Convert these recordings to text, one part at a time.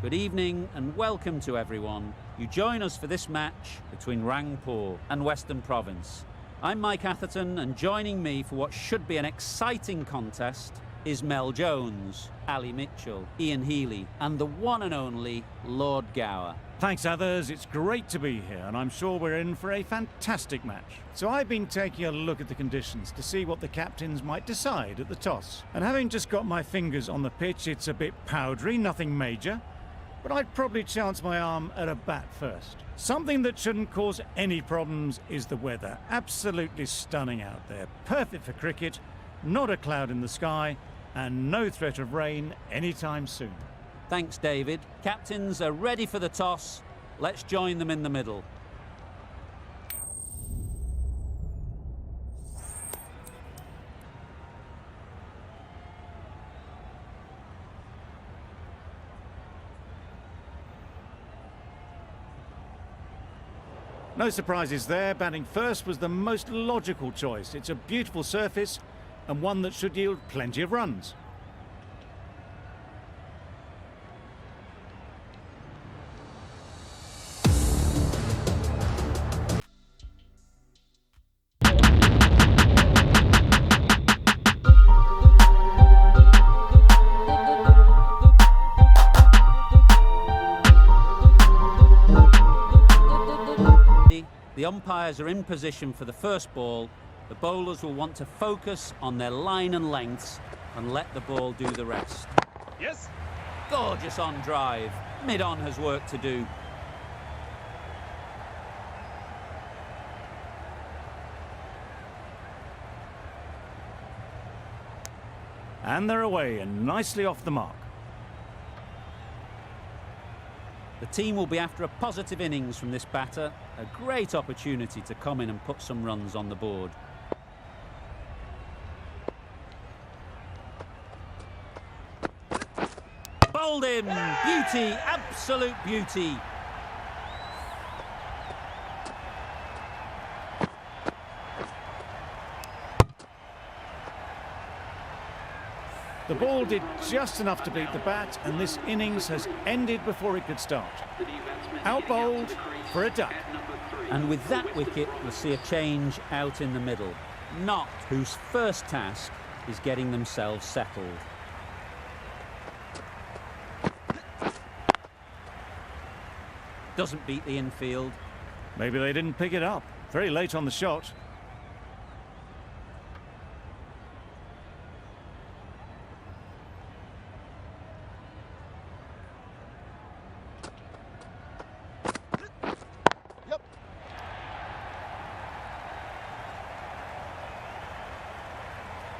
Good evening and welcome to everyone. You join us for this match between Rangpur and Western Province. I'm Mike Atherton, and joining me for what should be an exciting contest is Mel Jones, Ali Mitchell, Ian Healy and the one and only Lord Gower. Thanks, others. It's great to be here, and I'm sure we're in for a fantastic match. So I've been taking a look at the conditions to see what the captains might decide at the toss. And having just got my fingers on the pitch, it's a bit powdery, nothing major. But I'd probably chance my arm at a bat first. Something that shouldn't cause any problems is the weather. Absolutely stunning out there. Perfect for cricket, not a cloud in the sky, and no threat of rain anytime soon. Thanks, David. Captains are ready for the toss. Let's join them in the middle. No surprises there. Batting first was the most logical choice. It's a beautiful surface and one that should yield plenty of runs. The umpires are in position for the first ball. The bowlers will want to focus on their line and lengths and let the ball do the rest. Yes. Gorgeous on drive. Mid-on has work to do. And they're away and nicely off the mark. The team will be after a positive innings from this batter. A great opportunity to come in and put some runs on the board. Bowled in! Beauty! Absolute beauty! The ball did just enough to beat the bat, and this innings has ended before it could start. Out bowled for a duck. And with that wicket, we'll see a change out in the middle. Not whose first task is getting themselves settled. Doesn't beat the infield. Maybe they didn't pick it up. Very late on the shot.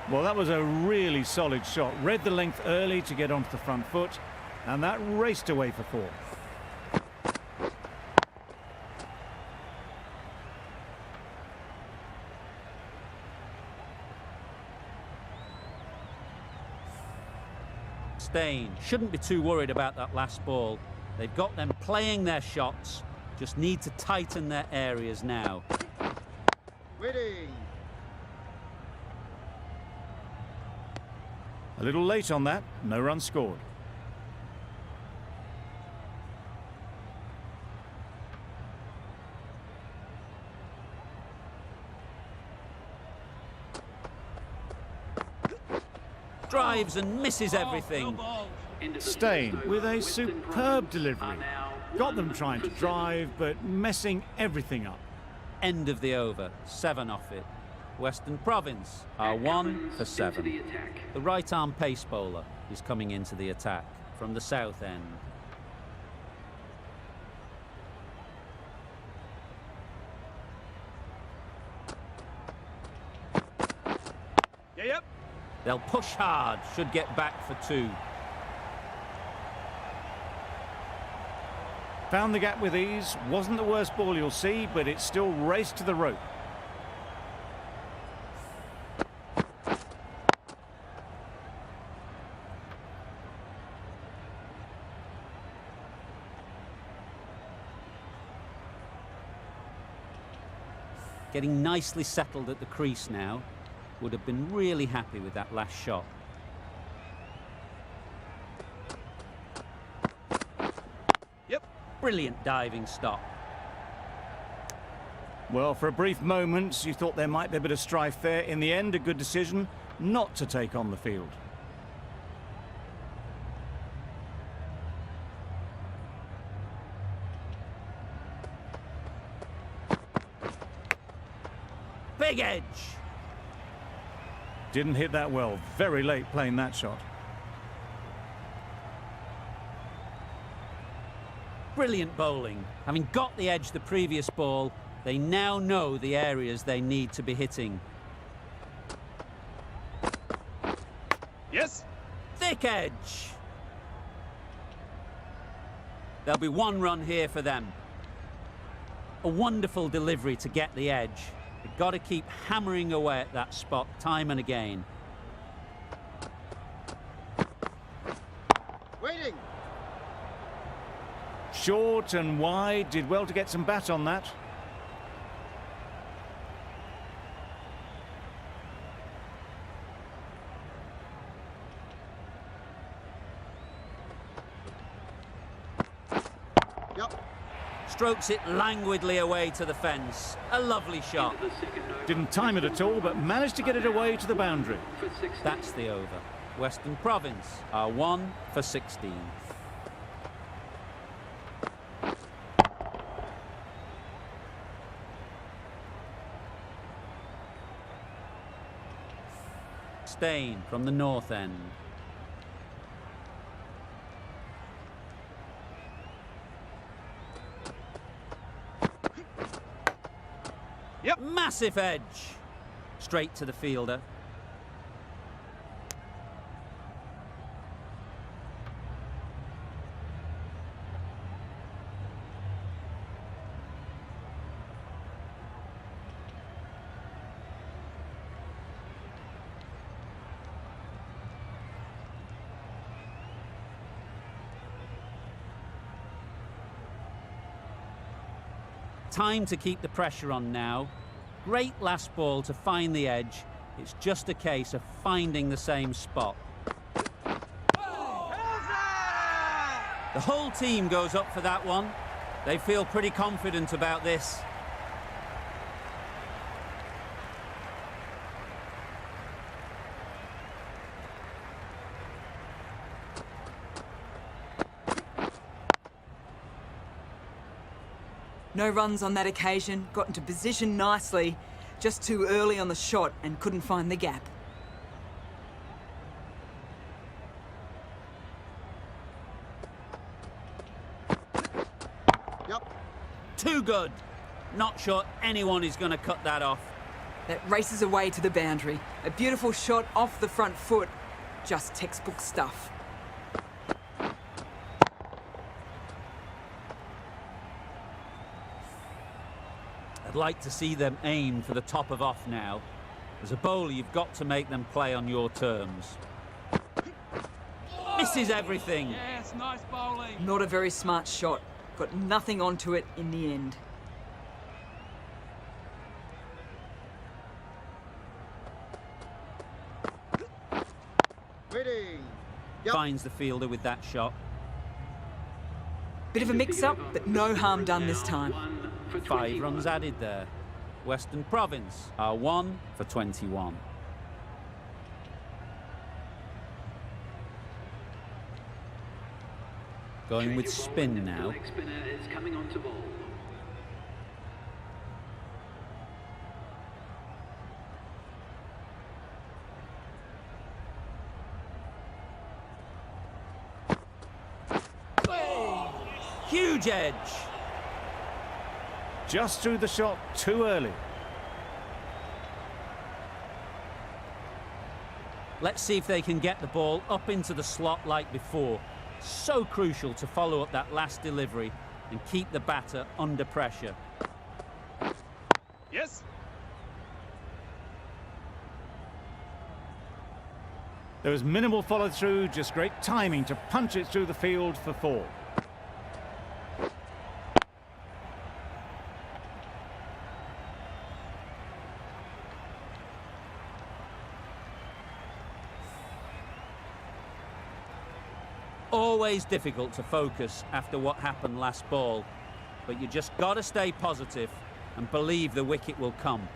Well, that was a really solid shot. Read the length early to get onto the front foot, and that raced away for four. Stain shouldn't be too worried about that last ball. They've got them playing their shots, just need to tighten their areas now. Waiting. A little late on that, no run scored. Drives and misses everything. Stain with a superb delivery. Got them trying to drive, but messing everything up. End of the over, 7 off it. Western Province are 1 for 7. The right-arm pace bowler is coming into the attack from the south end. Yep. They'll push hard, should get back for 2. Found the gap with ease. Wasn't the worst ball you'll see, but it still raced to the rope. Getting nicely settled at the crease now. Would have been really happy with that last shot. Brilliant diving stop. Well, for a brief moment, you thought there might be a bit of strife there. In the end, a good decision not to take on the field. Big edge. Didn't hit that well. Very late playing that shot. Brilliant bowling. Having got the edge the previous ball, they now know the areas they need to be hitting. Yes. Thick edge. There'll be one run here for them. A wonderful delivery to get the edge. They've got to keep hammering away at that spot time and again. Waiting. Short and wide. Did well to get some bat on that. Yep. Strokes it languidly away to the fence. A lovely shot. Didn't time it at all, but managed to get it away to the boundary. That's the over. Western Province are 1 for 16. Stain from the north end. Yep. Massive edge. Straight to the fielder. Time to keep the pressure on now. Great last ball to find the edge. It's just a case of finding the same spot. The whole team goes up for that one. They feel pretty confident about this. No runs on that occasion, got into position nicely, just too early on the shot and couldn't find the gap. Yep. Too good. Not sure anyone is going to cut that off. That races away to the boundary. A beautiful shot off the front foot. Just textbook stuff. I'd like to see them aim for the top of off now. As a bowler, you've got to make them play on your terms. Misses everything. Yes, nice bowling. Not a very smart shot. Got nothing onto it in the end. Waiting. Yep. Finds the fielder with that shot. Bit of a mix-up, but no harm done this time. 5 runs added there. Western Province are 1 for 21. Going with spin now. Huge edge. Just threw the shot too early. Let's see if they can get the ball up into the slot like before. So crucial to follow up that last delivery and keep the batter under pressure. Yes. There was minimal follow-through, just great timing to punch it through the field for 4. Always difficult to focus after what happened last ball, but you just got to stay positive and believe the wicket will come.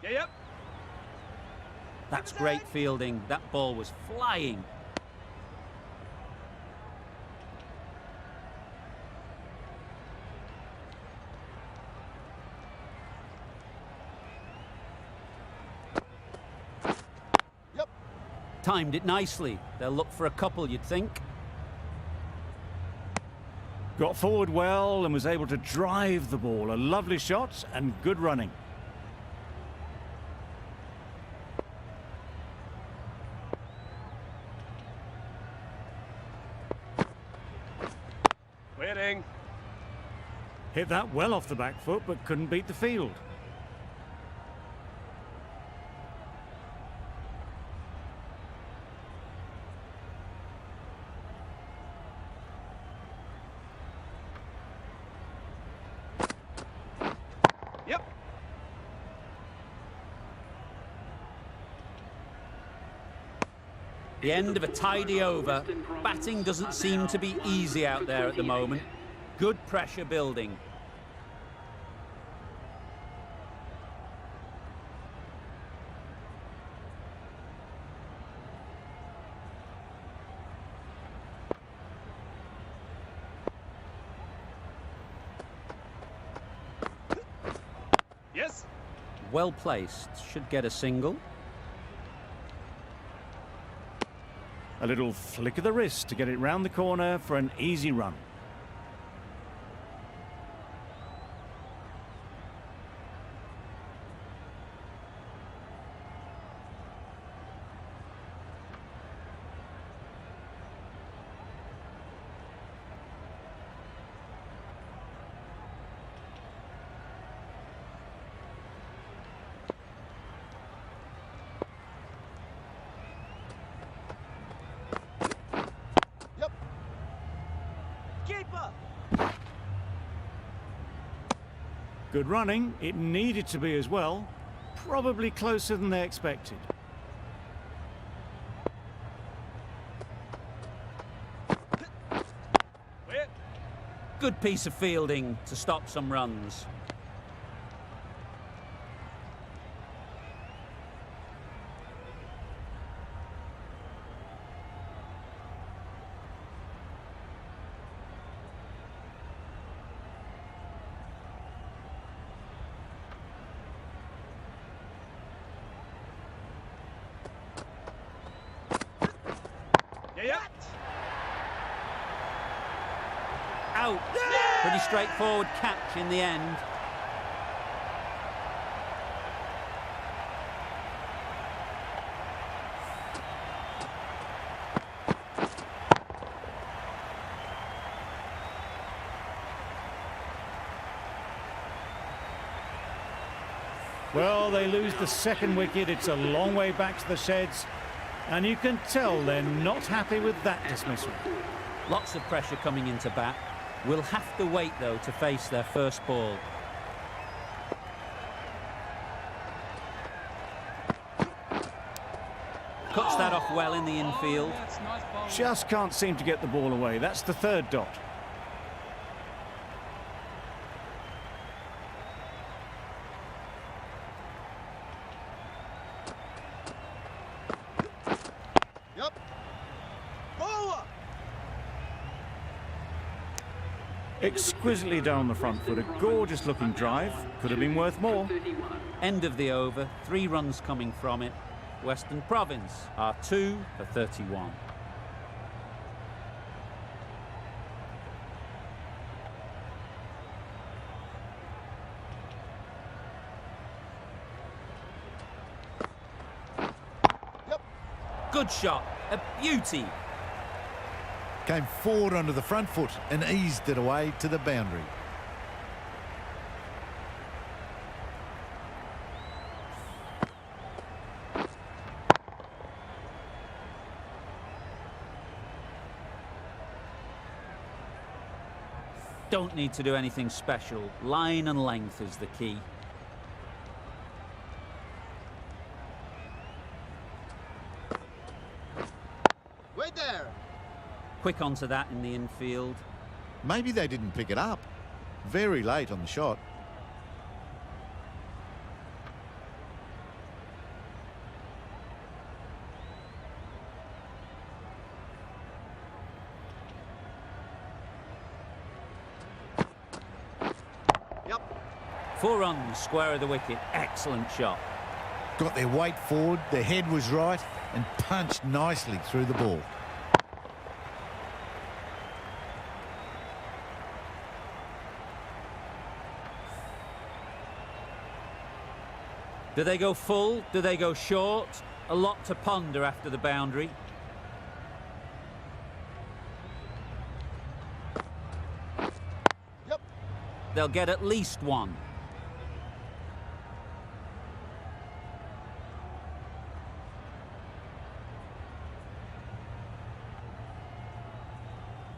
Yep. That's great fielding. That ball was flying. Timed it nicely. They'll look for a couple, you'd think. Got forward well and was able to drive the ball. A lovely shot and good running. Waiting. Hit that well off the back foot, but couldn't beat the field. Yep. The end of a tidy over. Batting doesn't seem to be easy out there at the moment. Good pressure building. Yes. Well placed. Should get a single. A little flick of the wrist to get it round the corner for an easy run. Good running. It needed to be as well. Probably closer than they expected. Good piece of fielding to stop some runs. Yep. Out. Pretty straightforward catch in the end. Well, they lose the second wicket. It's a long way back to the sheds. And you can tell they're not happy with that dismissal. Lots of pressure coming into bat. Will have to wait, though, to face their first ball. Cuts that off well in the infield. That's nice bowling. Just can't seem to get the ball away. That's the third dot. Yep. Bowler. Exquisitely down the front foot. A gorgeous looking drive. Could have been worth more. End of the over. 3 runs coming from it. Western Province are 2 for 31. Yep. Good shot. A beauty. Came forward onto the front foot and eased it away to the boundary. Don't need to do anything special. Line and length is the key. Wait there. Quick onto that in the infield. Maybe they didn't pick it up. Very late on the shot. Yep. 4 runs, square of the wicket. Excellent shot. Got their weight forward, their head was right, and punched nicely through the ball. Do they go full? Do they go short? A lot to ponder after the boundary. Yep. They'll get at least 1.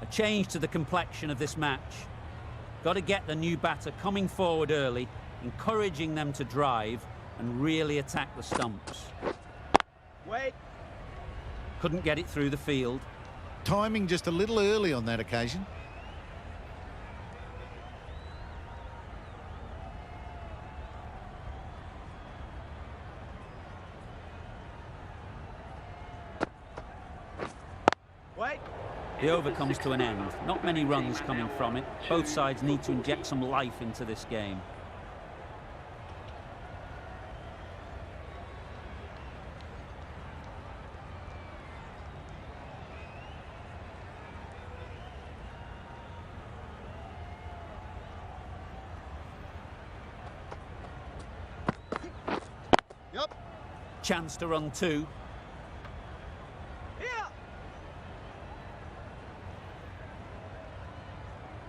A change to the complexion of this match. Got to get the new batter coming forward early, encouraging them to drive and really attack the stumps. Wait. Couldn't get it through the field. Timing just a little early on that occasion. Wait. The over comes to an end. Not many runs coming from it. Both sides need to inject some life into this game. Yep. Chance to run 2. Here.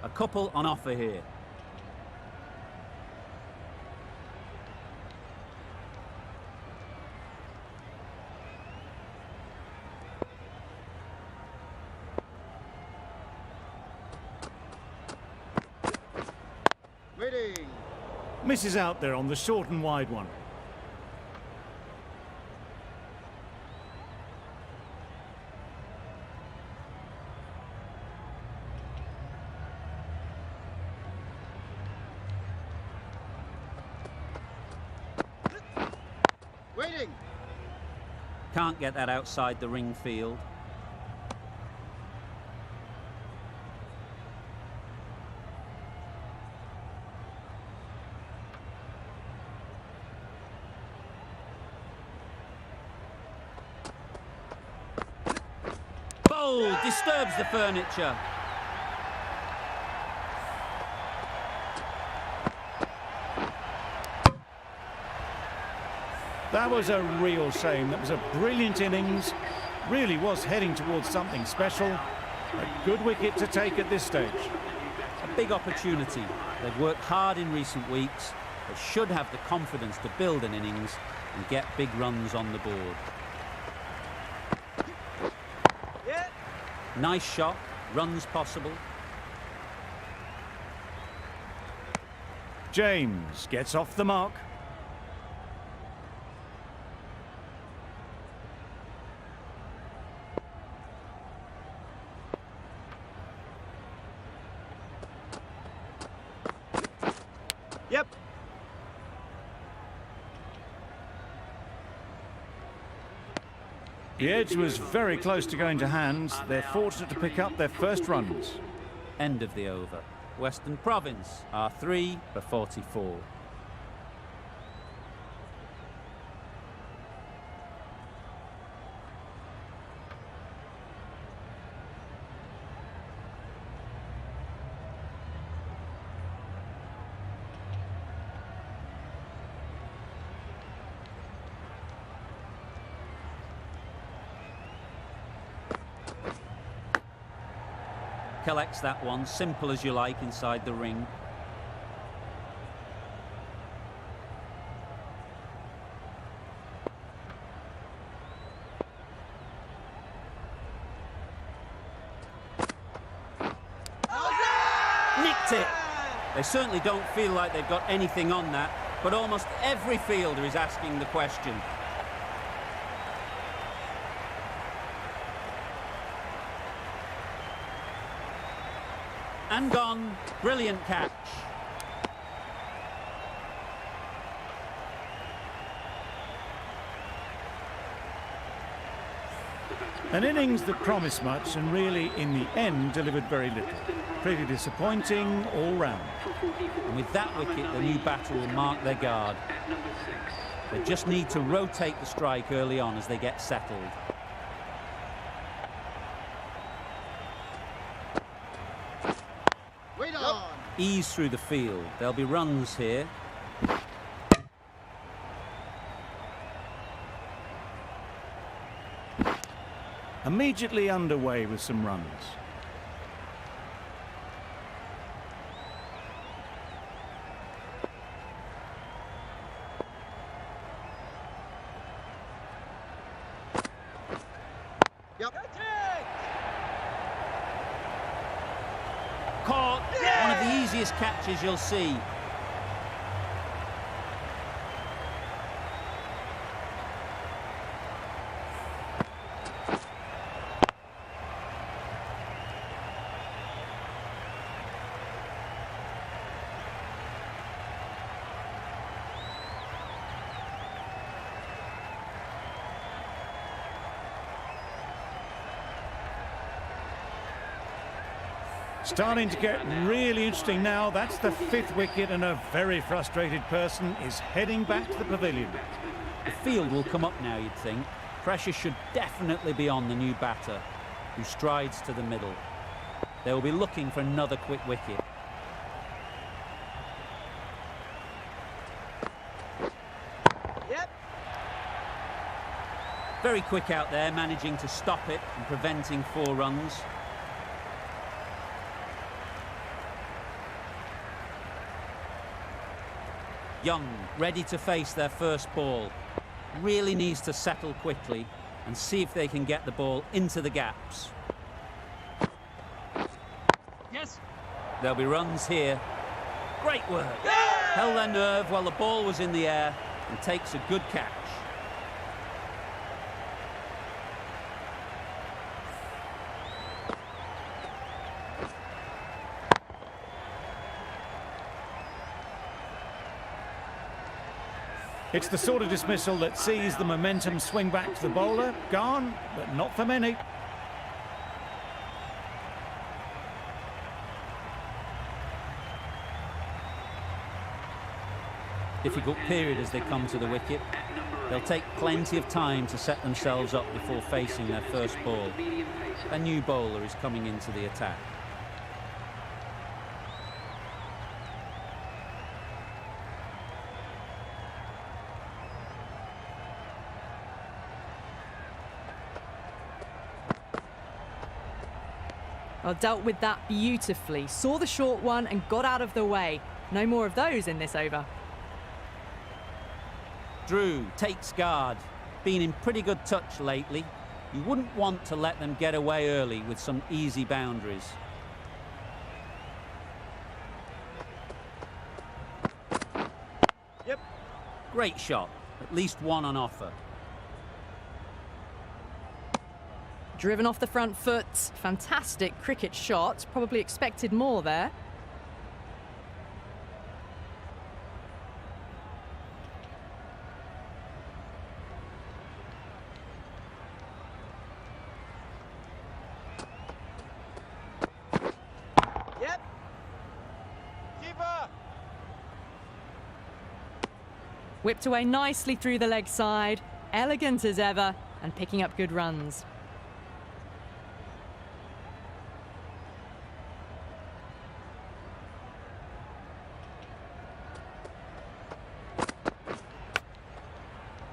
A couple on offer here. Waiting. Misses out there on the short and wide one. Waiting. Can't get that outside the ring field. Bold, disturbs the furniture. That was a real shame. That was a brilliant innings. Really was heading towards something special. A good wicket to take at this stage. A big opportunity. They've worked hard in recent weeks. They should have the confidence to build an innings and get big runs on the board. Yeah. Nice shot, runs possible. James gets off the mark. Yep. The edge was very close to going to hands. They're fortunate to pick up their first runs. End of the over. Western Province are 3 for 44. Collects that one, simple as you like, inside the ring. Nicked it! They certainly don't feel like they've got anything on that, but almost every fielder is asking the question. And gone. Brilliant catch. An innings that promised much and really, in the end, delivered very little. Pretty disappointing all round. And with that wicket, the new batter will mark their guard. They just need to rotate the strike early on as they get settled. Wait on. Ease through the field. There'll be runs here. Immediately underway with some runs. Yep. Caught. One of the easiest catches you'll see. Starting to get really interesting now. That's the 5th wicket, and a very frustrated person is heading back to the pavilion. The field will come up now, you'd think. Pressure should definitely be on the new batter, who strides to the middle. They will be looking for another quick wicket. Yep. Very quick out there, managing to stop it and preventing 4 runs. Young, ready to face their first ball. Really needs to settle quickly and see if they can get the ball into the gaps. Yes. There'll be runs here. Great work. Held their nerve while the ball was in the air and takes a good catch. It's the sort of dismissal that sees the momentum swing back to the bowler. Gone, but not for many. Difficult period as they come to the wicket. They'll take plenty of time to set themselves up before facing their first ball. A new bowler is coming into the attack. Well, dealt with that beautifully. Saw the short one and got out of the way. No more of those in this over. Drew takes guard. Been in pretty good touch lately. You wouldn't want to let them get away early with some easy boundaries. Yep. Great shot. At least one on offer. Driven off the front foot. Fantastic cricket shot. Probably expected more there. Yep. Keeper. Whipped away nicely through the leg side. Elegant as ever and picking up good runs.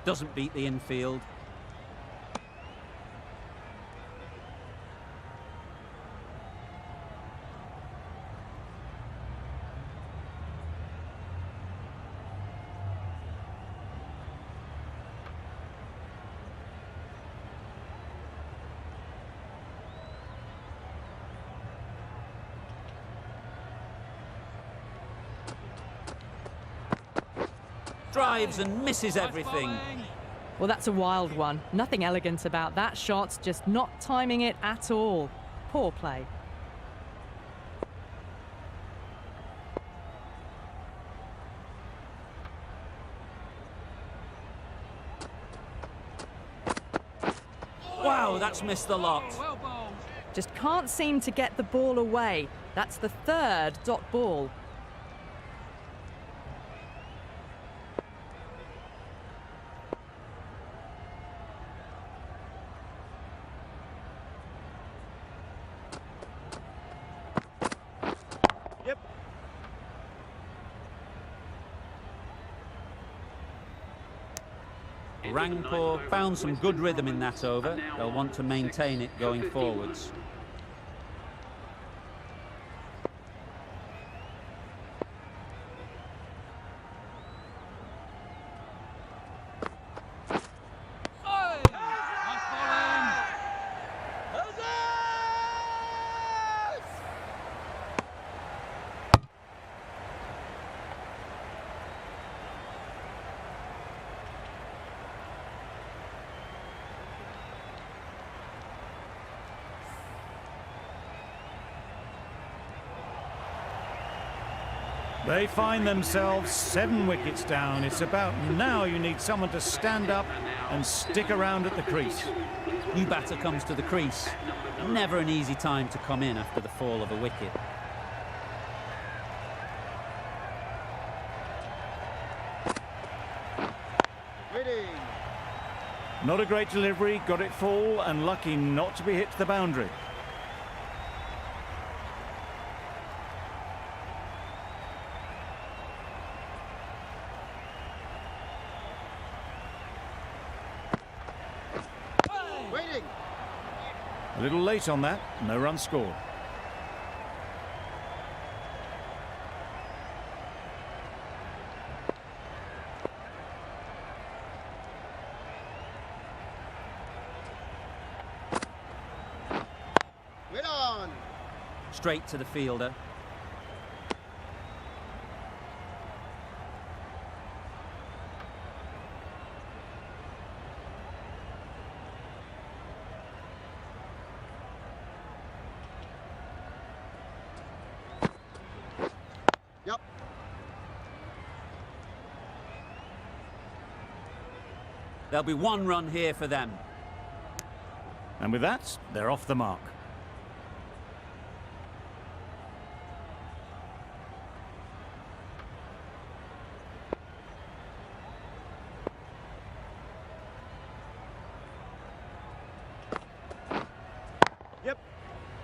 Doesn't beat the infield. Drives and misses everything. Well, that's a wild one. Nothing elegant about that shot, just not timing it at all. Poor play. That's missed the lot. Well bowled. Just can't seem to get the ball away. That's the third dot ball. Yep. Rangpur found some good rhythm in that over. They'll want to maintain it going forwards. Nice bowling. They find themselves 7 wickets down. It's about now you need someone to stand up and stick around at the crease. New batter comes to the crease. Never an easy time to come in after the fall of a wicket. Waiting. Not a great delivery, got it full and lucky not to be hit to the boundary. Waiting. A little late on that, no run scored. Wait on. Straight to the fielder. Yep. There'll be 1 run here for them. And with that, they're off the mark. Yep.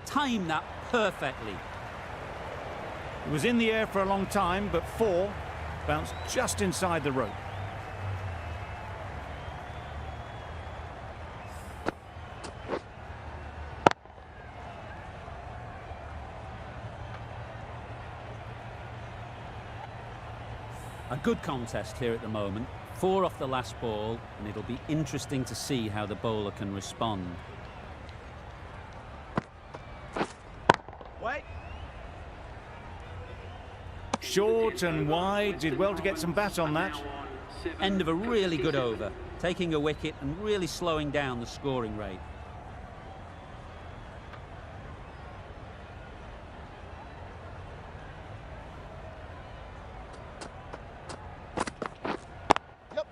Time that perfectly. It was in the air for a long time, but 4 bounced just inside the rope. A good contest here at the moment. 4 off the last ball, and it'll be interesting to see how the bowler can respond. Wait. Short and wide, did well to get some bat on that. End of a really good over, taking a wicket and really slowing down the scoring rate. Yep.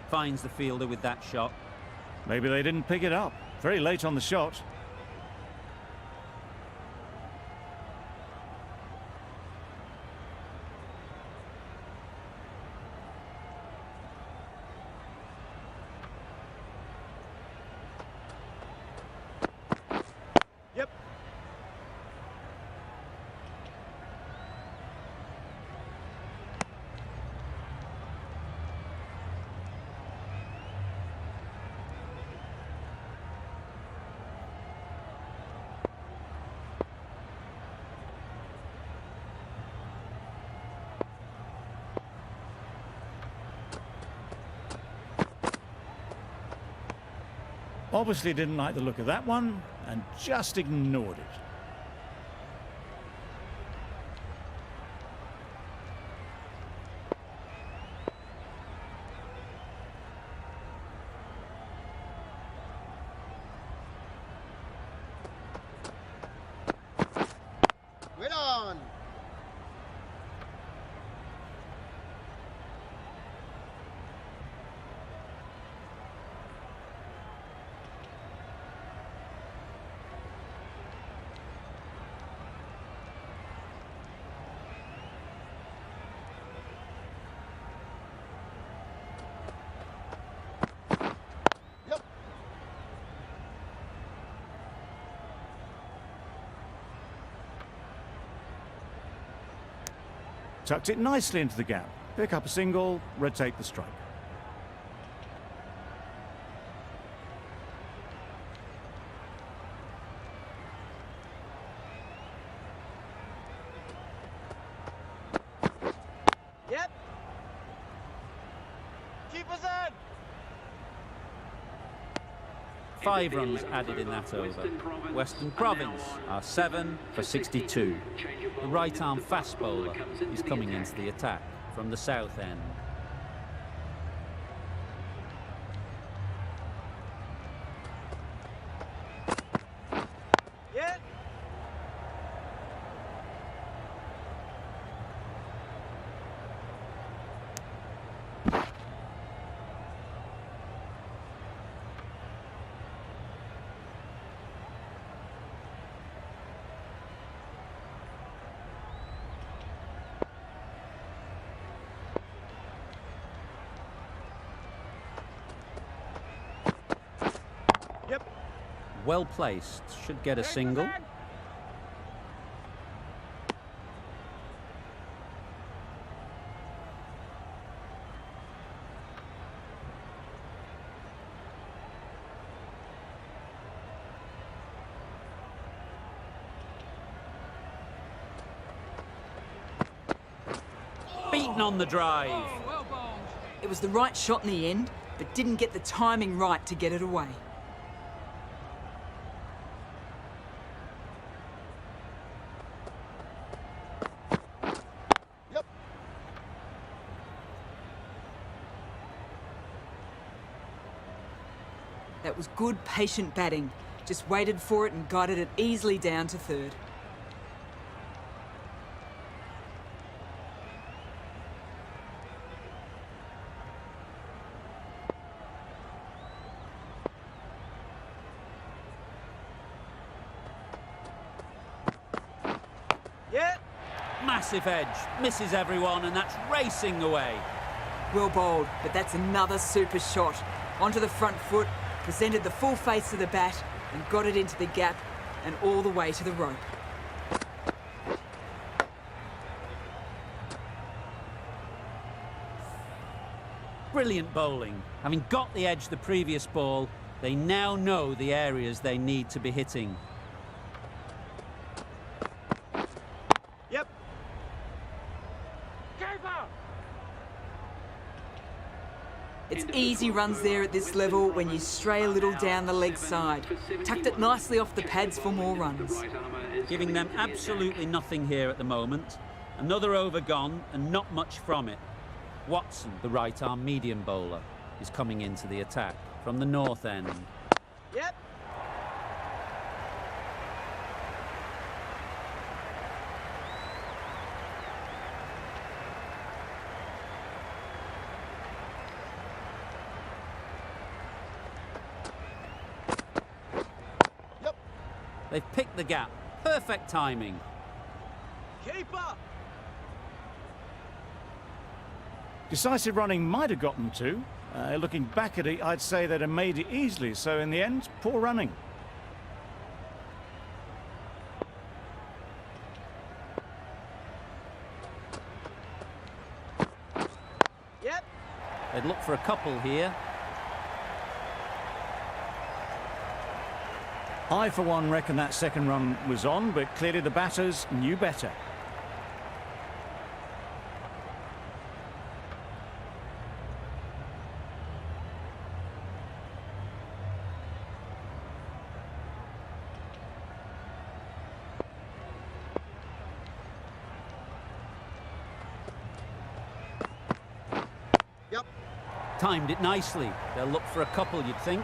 Finds the fielder with that shot. Maybe they didn't pick it up. Very late on the shot. Yep. Obviously didn't like the look of that one. and just ignored it. Wait on. Yep. Tucked it nicely into the gap. Pick up a single, rotate the strike. Yep. Keep us in. 5 runs added in that over. Western Province are 7 for 62. The right-arm fast bowler is coming into the attack from the south end. Yeah. Yep. Well placed, should get a single. Beaten on the drive. It was the right shot in the end, but didn't get the timing right to get it away. Yep. That was good, patient batting. Just waited for it and guided it easily down to third. Yeah. Massive edge, misses everyone, and that's racing away. Well bowled, but that's another super shot. Onto the front foot, presented the full face of the bat and got it into the gap and all the way to the rope. Brilliant bowling. Having got the edge the previous ball, they now know the areas they need to be hitting. Yep. It's easy runs there at this level when you stray a little down the leg side. Tucked it nicely off the pads for more runs. Giving them absolutely nothing here at the moment. Another over gone and not much from it. Watson, the right-arm medium bowler, is coming into the attack from the north end. Yep. Yep. They've picked the gap. Perfect timing. Keeper. Decisive running might have gotten two. Looking back at it, I'd say they'd have made it easily. So in the end, poor running. Yep. They'd look for a couple here. I, for one, reckon that second run was on, but clearly the batters knew better. Timed it nicely. They'll look for a couple, you'd think.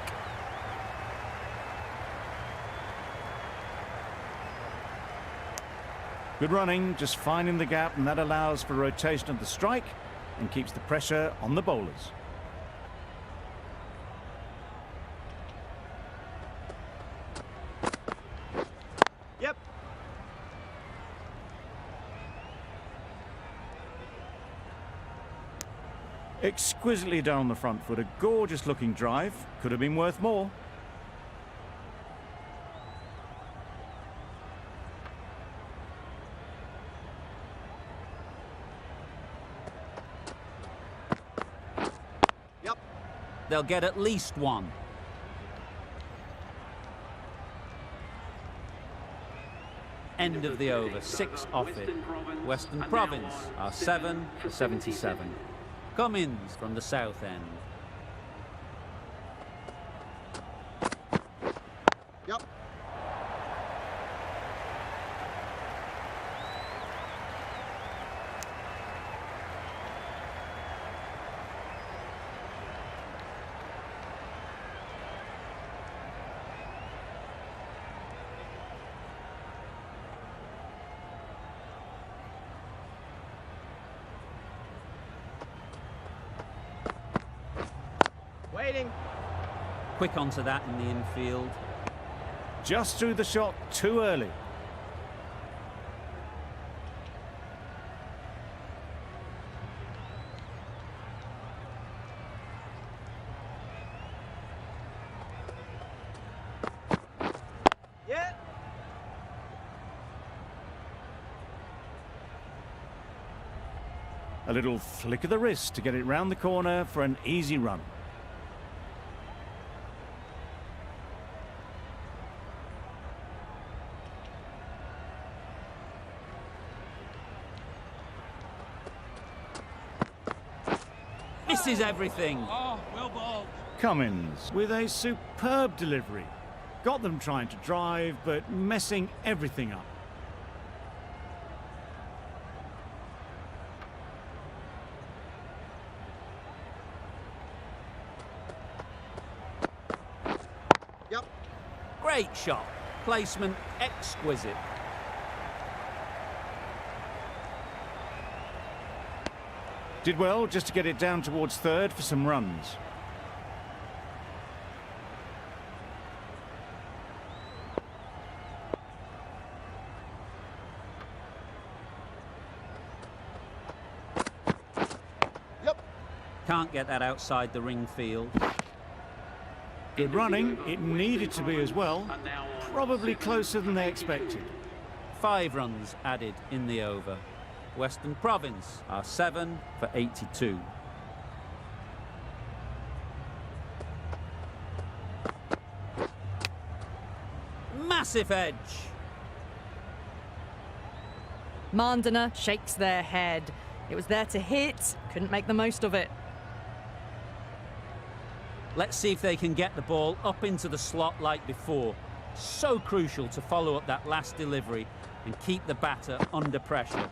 Good running, just finding the gap, and that allows for rotation of the strike and keeps the pressure on the bowlers. Yep. Exquisitely down the front foot, a gorgeous looking drive. Could have been worth more. Yep. They'll get at least one. End of the over, 6 off it. Western Province are 7 for 77. Cummins from the south end. Yep. Waiting. Quick onto that in the infield. Just threw the shot too early. Yeah. A little flick of the wrist to get it round the corner for an easy run. Misses everything. Oh, well bowled. Cummins with a superb delivery. Got them trying to drive, but messing everything up. Yep. Great shot. Placement exquisite. Did well just to get it down towards third for some runs. Yep. Can't get that outside the ring field. Good running. It needed to be as well. Probably closer than they expected. 5 runs added in the over. Western Province are 7 for 82. Massive edge. Mandana shakes their head. It was there to hit, couldn't make the most of it. Let's see if they can get the ball up into the slot like before. So crucial to follow up that last delivery and keep the batter under pressure.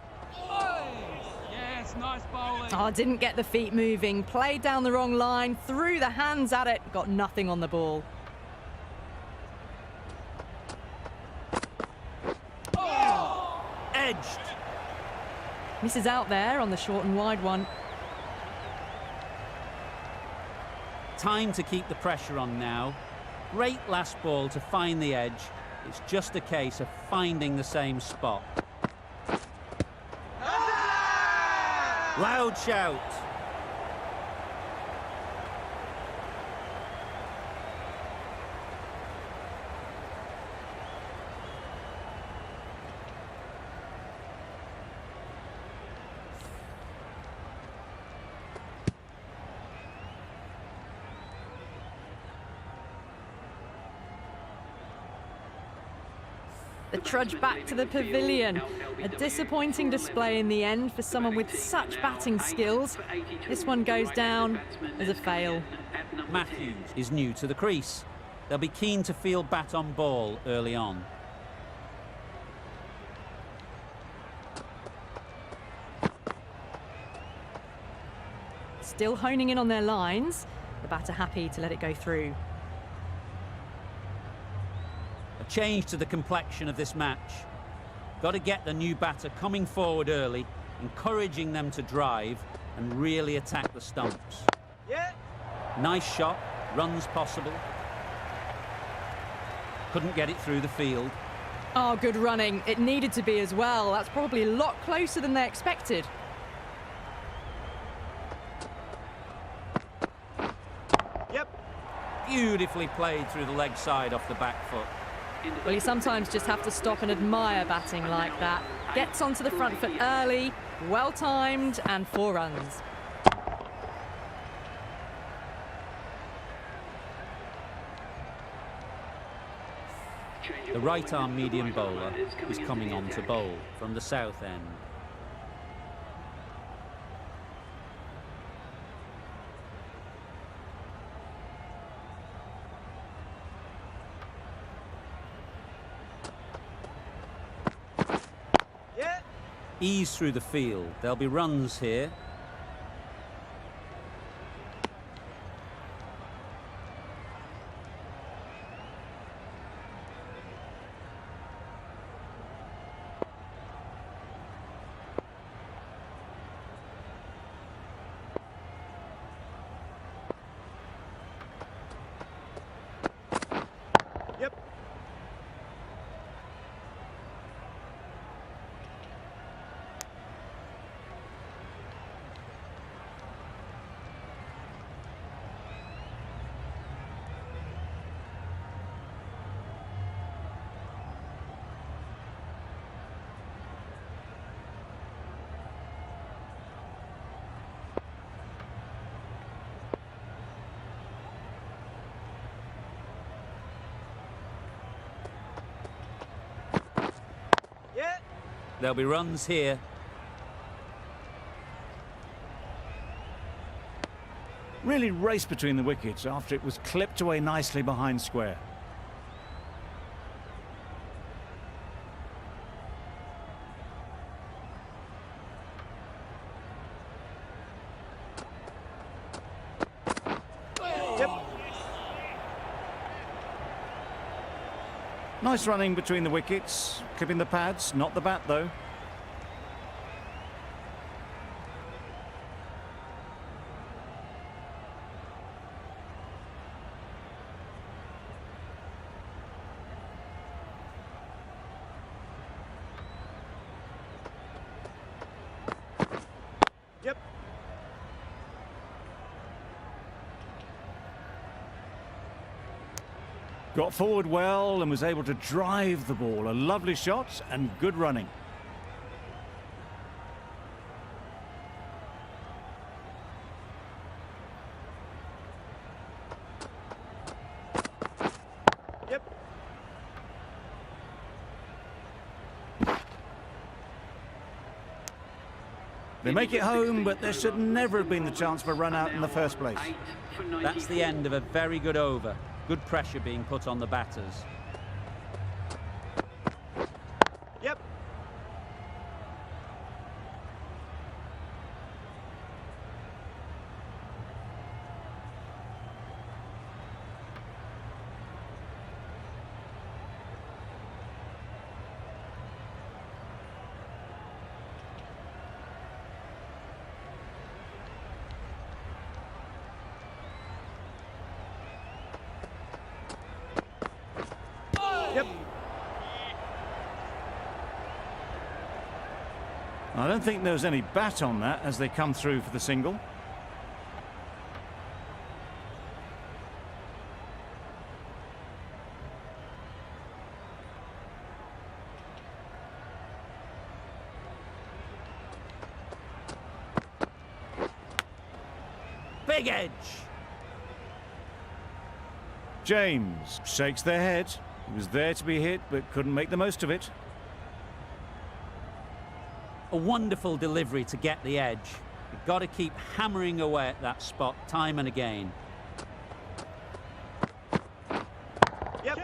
Yes, nice bowling. Oh, didn't get the feet moving, played down the wrong line, threw the hands at it, got nothing on the ball. Edged. Misses out there on the short and wide one. Time to keep the pressure on now. Great last ball to find the edge. It's just a case of finding the same spot. Loud shout. The trudge back to the pavilion. A disappointing display in the end for someone with such batting skills. This one goes down as a fail. Matthews is new to the crease. They'll be keen to field bat on ball early on. still honing in on their lines. The batter happy to let it go through. A change to the complexion of this match. Got to get the new batter coming forward early, encouraging them to drive and really attack the stumps. Yeah. Nice shot, runs possible. Couldn't get it through the field. Oh, good running. It needed to be as well. That's probably a lot closer than they expected. Yep. Beautifully played through the leg side off the back foot. Well, you sometimes just have to stop and admire batting like that. Gets onto the front foot early, well timed, and 4 runs. The right-arm medium bowler is coming on to bowl from the south end. Yeah. Ease through the field. There'll be runs here. Yep. Yeah. There'll be runs here. Really raced between the wickets after it was clipped away nicely behind square. Yep. Nice running between the wickets, clipping the pads, not the bat though. Yep. Got forward well and was able to drive the ball. A lovely shot and good running. Yep. They make it home, but there should never have been the chance for a run out in the first place. That's the end of a very good over. Good pressure being put on the batters. Yep. Yep. I don't think there was any bat on that as they come through for the single. Big edge! James shakes their head. He was there to be hit, but couldn't make the most of it. A wonderful delivery to get the edge. You've got to keep hammering away at that spot time and again. Yep.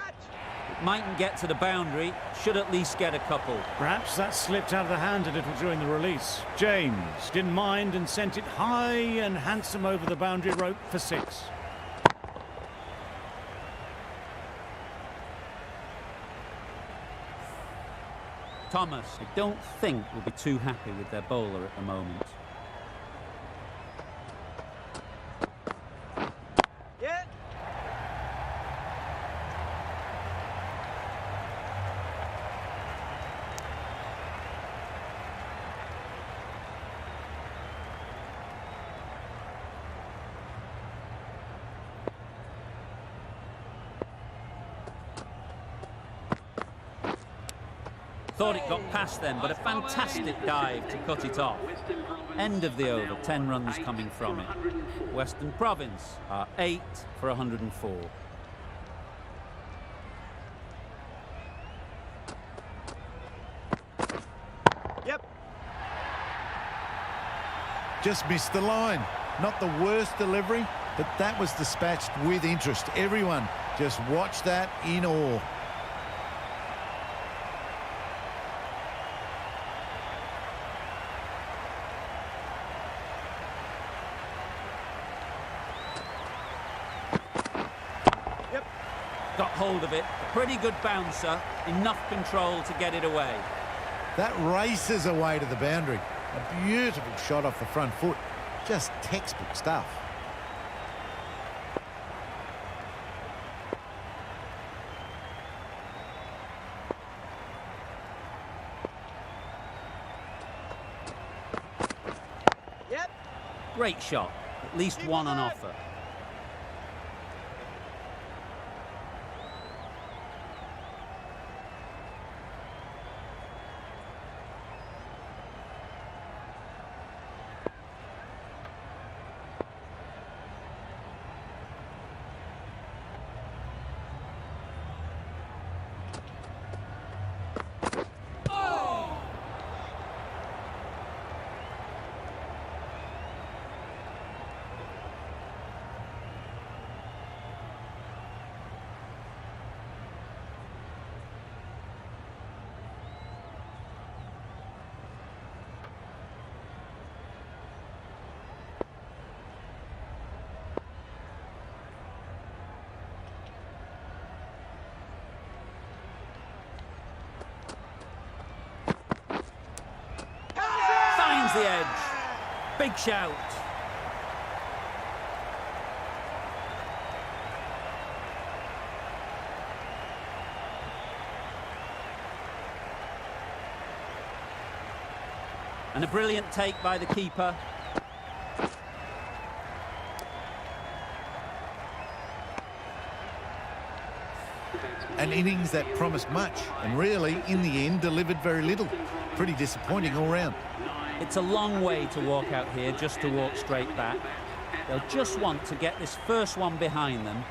Mightn't get to the boundary, should at least get a couple. Perhaps that slipped out of the hand a little during the release. James didn't mind and sent it high and handsome over the boundary rope for 6. Thomas, I don't think, will be too happy with their bowler at the moment. Yeah. Thought it got past them, but a fantastic dive to cut it off. End of the over, 10 runs coming from it. Western Province are 8 for 104. Yep. Just missed the line. Not the worst delivery, but that was dispatched with interest. Everyone just watched that in awe. Got hold of it, a pretty good bouncer, enough control to get it away. That races away to the boundary. A beautiful shot off the front foot. Just textbook stuff. Yep. Great shot, at least one on offer. Finds the edge. Big shout. And a brilliant take by the keeper. An innings that promised much and really, in the end, delivered very little. Pretty disappointing all round. It's a long way to walk out here just to walk straight back. They'll just want to get this first one behind them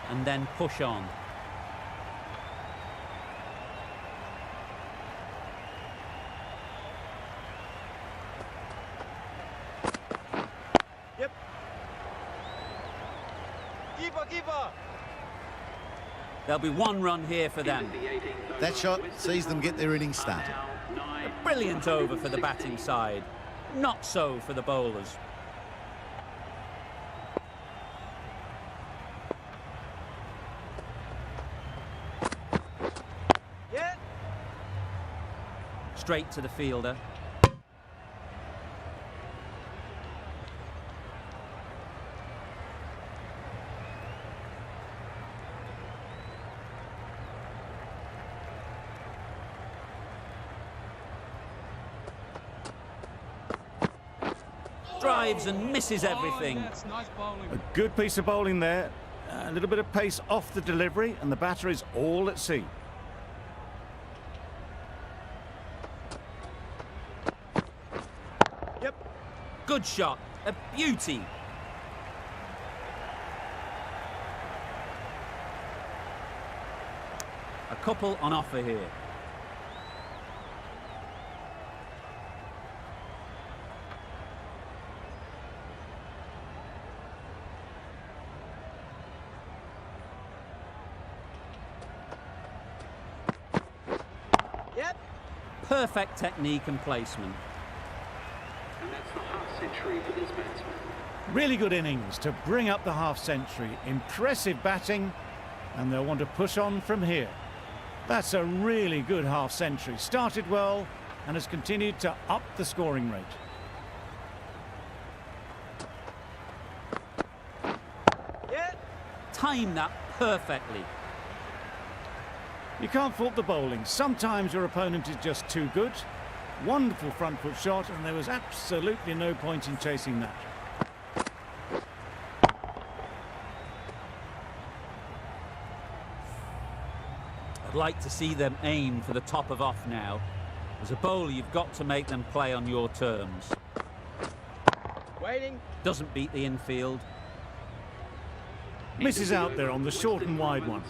and then push on. Yep. Keeper. There'll be one run here for them. That shot sees them get their innings started. A brilliant over for the batting side. Not so for the bowlers. Yeah. Straight to the fielder. Drives and misses everything. A good piece of bowling there. A little bit of pace off the delivery, and the batter is all at sea. Yep. Good shot. A beauty. A couple on offer here. perfect technique and placement. And that's the half century for this batsman. Really good innings to bring up the half century. Impressive batting, and they'll want to push on from here. That's a really good half century. Started well and has continued to up the scoring rate. Yeah. Time that perfectly. You can't fault the bowling. Sometimes your opponent is just too good. Wonderful front foot shot, and there was absolutely no point in chasing that. I'd like to see them aim for the top of off now. As a bowler, you've got to make them play on your terms. Waiting. Doesn't beat the infield. Misses out there on the short and wide one.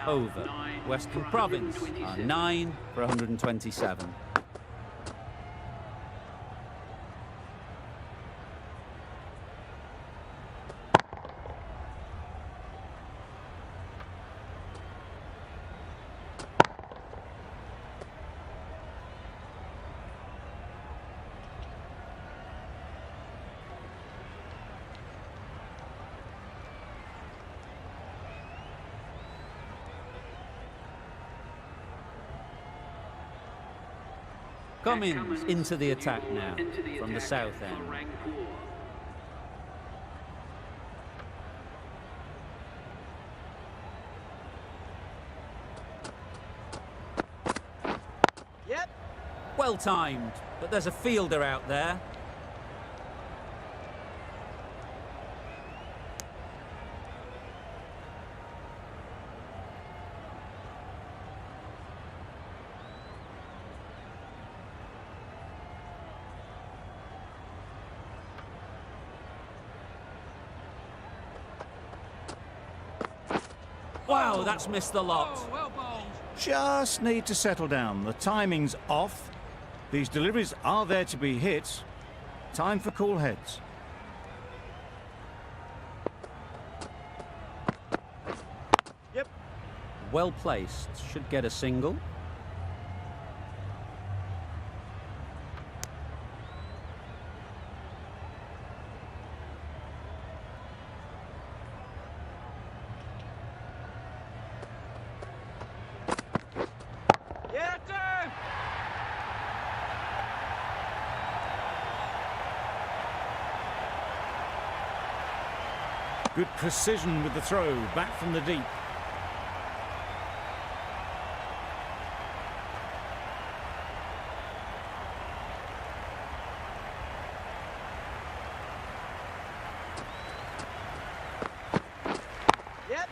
Over. Western Province are 9 for 127. Cummins into the attack now from the south end. Yep. Well timed, but there's a fielder out there. Wow, that's missed the lot. Just need to settle down. The timing's off. These deliveries are there to be hit. Time for cool heads. Yep. Well placed, should get a single. Yeah, turn. Good precision with the throw, back from the deep. Yep.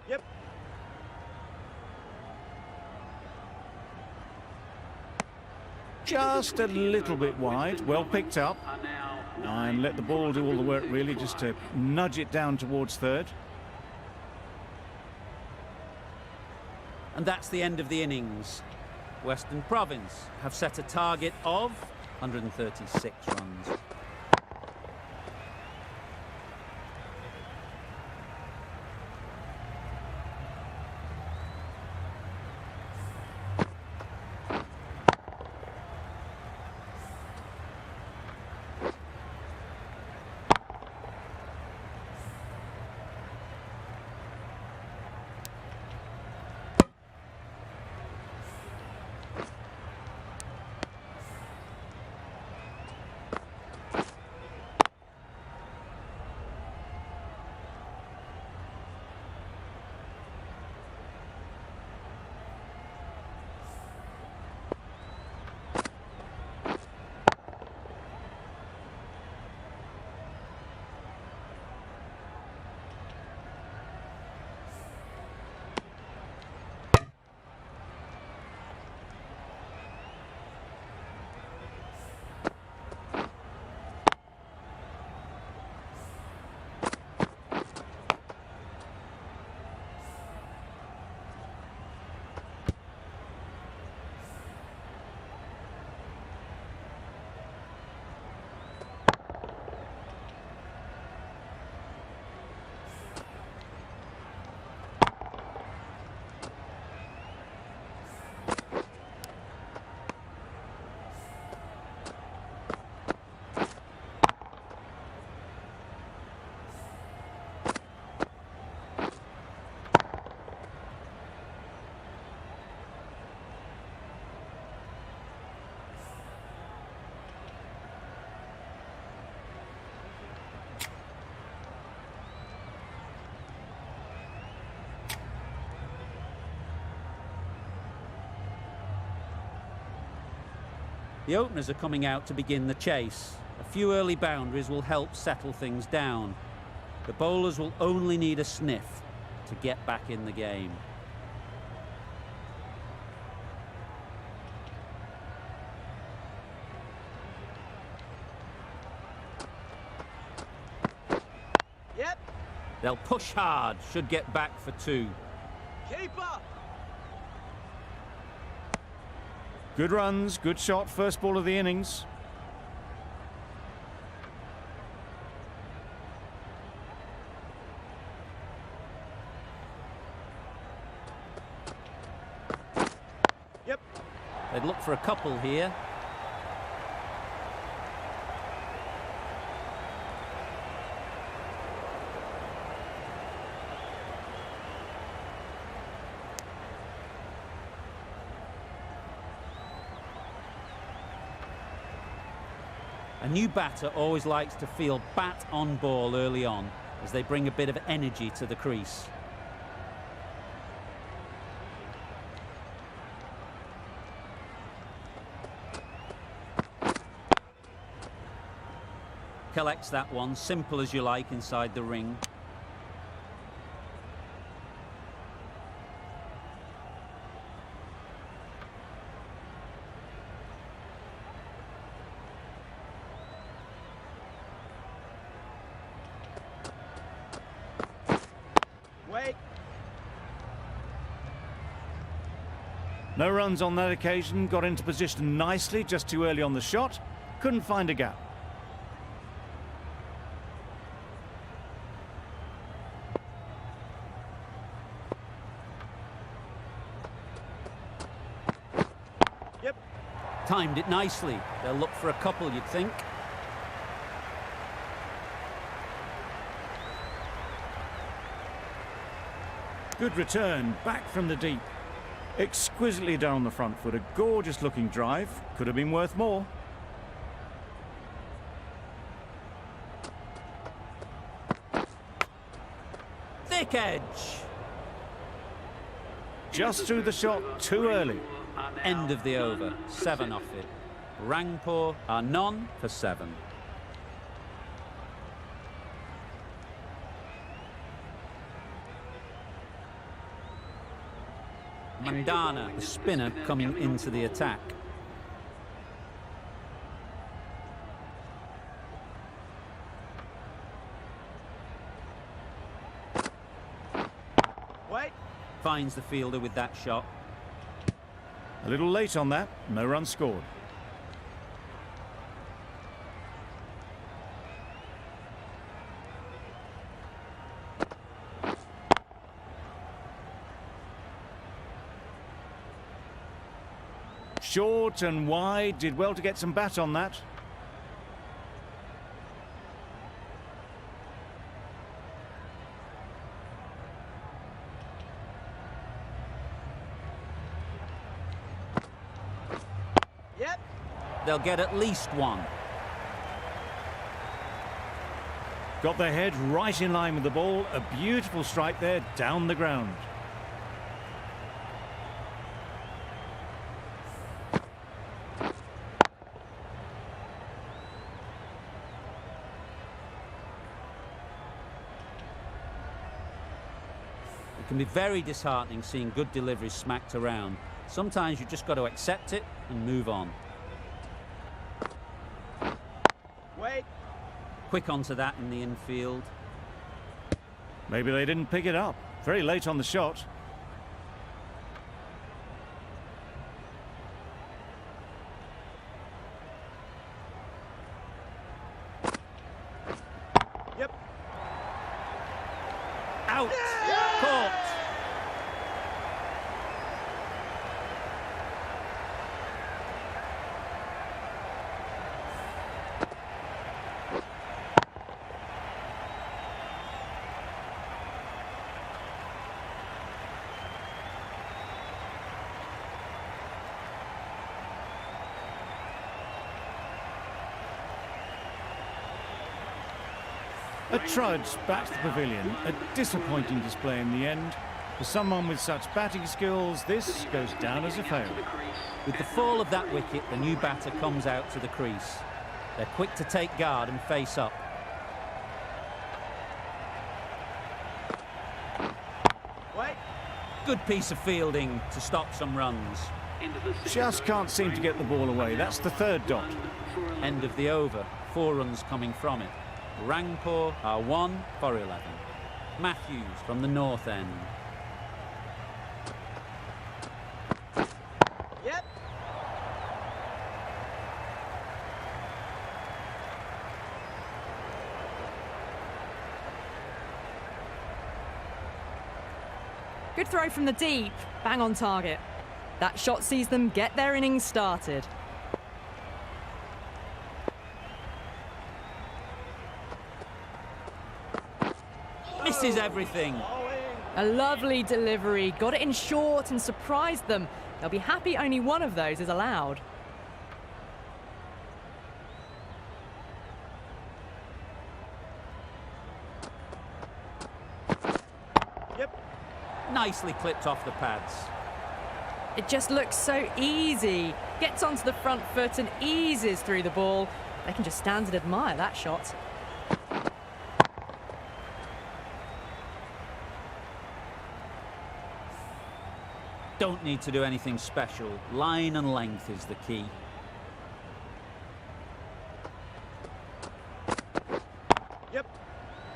Yep. Just a little bit wide, well picked up. And let the ball do all the work really, just to nudge it down towards third. And that's the end of the innings. Western Province have set a target of 136 runs. The openers are coming out to begin the chase. A few early boundaries will help settle things down. The bowlers will only need a sniff to get back in the game. Yep. They'll push hard, should get back for 2. Keeper. Good runs, good shot, first ball of the innings. Yep. They'd look for a couple here. A new batter always likes to feel bat on ball early on, as they bring a bit of energy to the crease. Collects that one, simple as you like, inside the ring. Wait. No runs on that occasion, got into position nicely, just too early on the shot. Couldn't find a gap. Yep. Timed it nicely. They'll look for a couple, you'd think. Good return, back from the deep. Exquisitely done on the front foot, a gorgeous looking drive. Could have been worth more. Thick edge. Just through the shot, too early. End of the over. 7 off it. Rangpur are none for 7. Mandana, the spinner, coming into the attack. Wait. Finds the fielder with that shot. A little late on that, no run scored. Short and wide, did well to get some bat on that. Yep. They'll get at least 1. Got their head right in line with the ball. A beautiful strike there, down the ground. It can be very disheartening seeing good deliveries smacked around. Sometimes you just got to accept it and move on. Wait. Quick onto that in the infield. Maybe they didn't pick it up. Very late on the shot. Yep. Out! Caught! A trudge back to the pavilion. A disappointing display in the end. For someone with such batting skills, this goes down as a fail. With the fall of that wicket, the new batter comes out to the crease. They're quick to take guard and face up. Wait. Good piece of fielding to stop some runs. Just can't seem to get the ball away. That's the third dot. End of the over. 4 runs coming from it. Rangpur are 1 for 11. Matthews from the north end. Yep. Good throw from the deep. Bang on target. That shot sees them get their innings started. Misses everything. A lovely delivery. Got it in short and surprised them. They'll be happy only one of those is allowed. Yep. Nicely clipped off the pads. It just looks so easy. Gets onto the front foot and eases through the ball. They can just stand and admire that shot. Don't need to do anything special. Line and length is the key. Yep.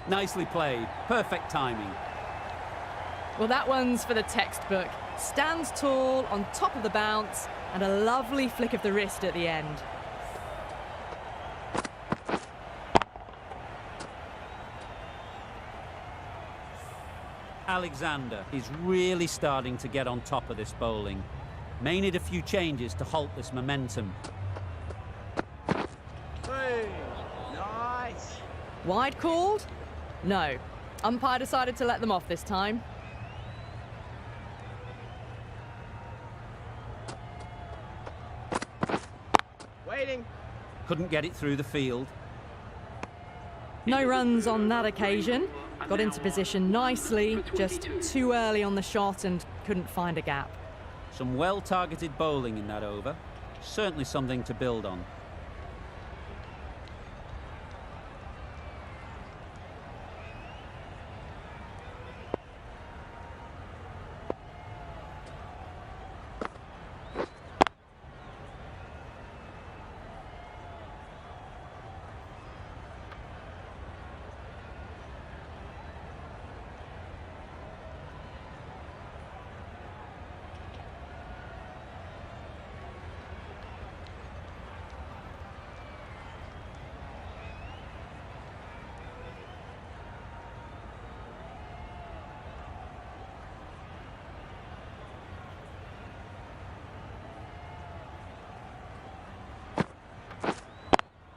Nicely played. Perfect timing. Well, that one's for the textbook. Stands tall, on top of the bounce, and a lovely flick of the wrist at the end. Alexander is really starting to get on top of this bowling. May need a few changes to halt this momentum. Hey. Nice. Wide called? No. Umpire decided to let them off this time. Waiting. Couldn't get it through the field. No runs on that occasion. Got into position nicely, just too early on the shot and couldn't find a gap. Some well-targeted bowling in that over. Certainly something to build on.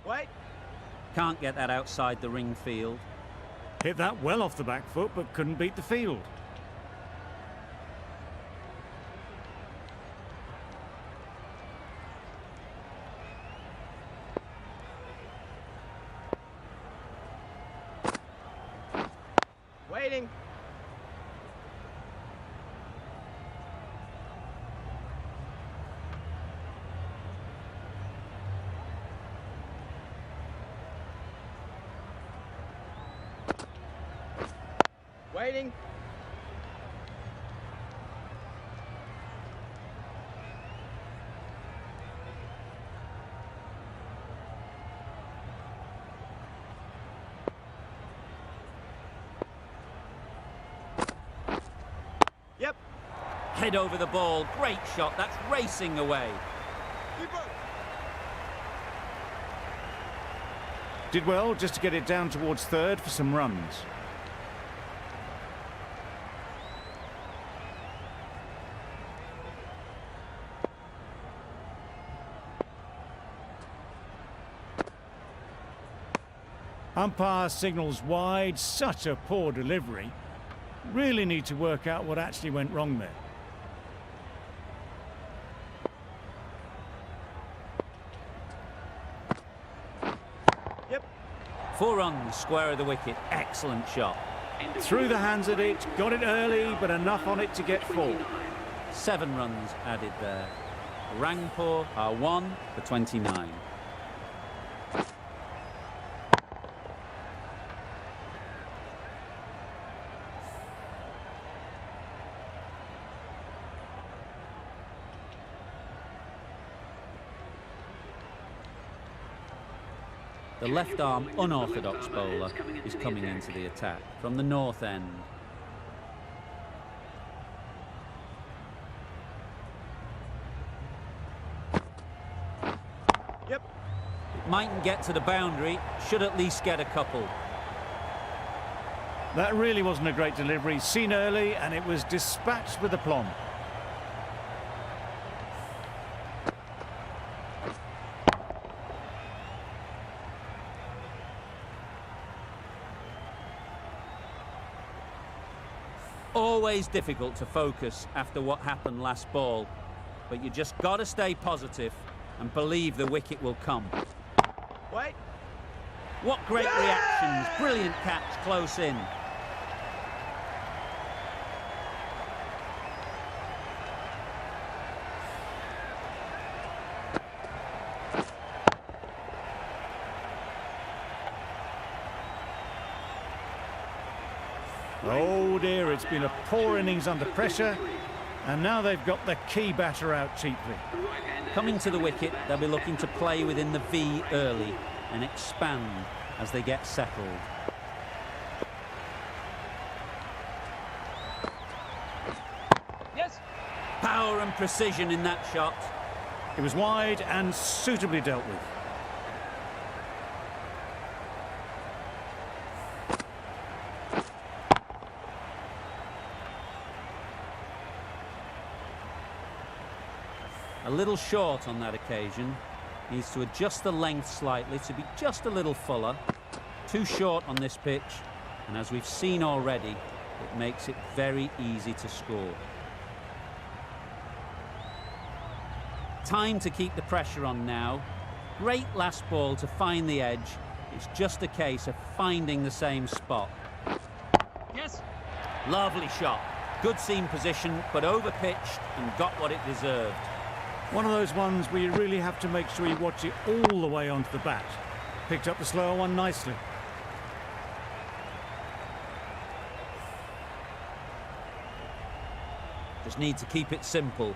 Wait. Can't get that outside the ring field. Hit that well off the back foot, but couldn't beat the field. Waiting. Waiting. Yep. Head over the ball. Great shot. That's racing away. Did well just to get it down towards third for some runs. Umpire signals wide. Such a poor delivery. Really need to work out what actually went wrong there. Yep. 4 runs, square of the wicket. Excellent shot. Through the hands of it, got it early, but enough on it to get 4. 7 runs added there. Rangpur are 1 for 29. The left-arm unorthodox bowler is coming into the attack from the north end. Yep. It mightn't get to the boundary, should at least get a couple. That really wasn't a great delivery. Seen early, and it was dispatched with aplomb. Always difficult to focus after what happened last ball, but you just got to stay positive and believe the wicket will come. Wait. What great reactions, brilliant catch close in. Oh dear, it's been a poor innings under pressure, and now they've got the key batter out cheaply. Coming to the wicket, they'll be looking to play within the V early and expand as they get settled. Yes. Power and precision in that shot. It was wide and suitably dealt with. A little short on that occasion. Needs to adjust the length slightly to be just a little fuller. Too short on this pitch, and as we've seen already, it makes it very easy to score. Time to keep the pressure on now. Great last ball to find the edge. It's just a case of finding the same spot. Yes. Lovely shot. Good seam position, but over-pitched and got what it deserved. One of those ones where you really have to make sure you watch it all the way onto the bat. Picked up the slower one nicely. Just need to keep it simple.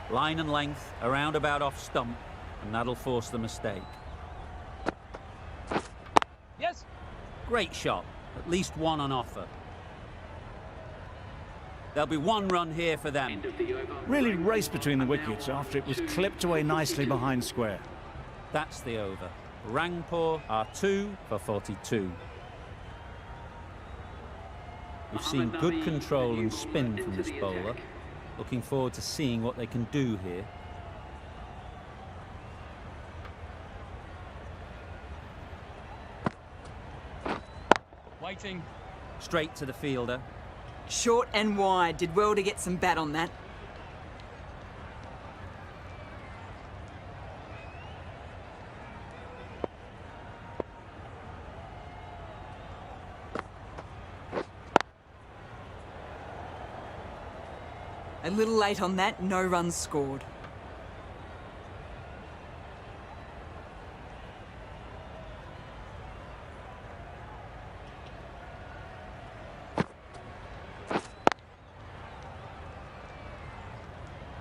Line and length, around about off stump, and that'll force the mistake. Yes. Great shot. At least one on offer. There'll be 1 run here for them. Really raced between the wickets after it was clipped away nicely behind square. That's the over. Rangpur are 2 for 42. We've seen good control and spin from this bowler. Looking forward to seeing what they can do here. Waiting. Straight to the fielder. Short and wide. Did well to get some bat on that. A little late on that, no runs scored.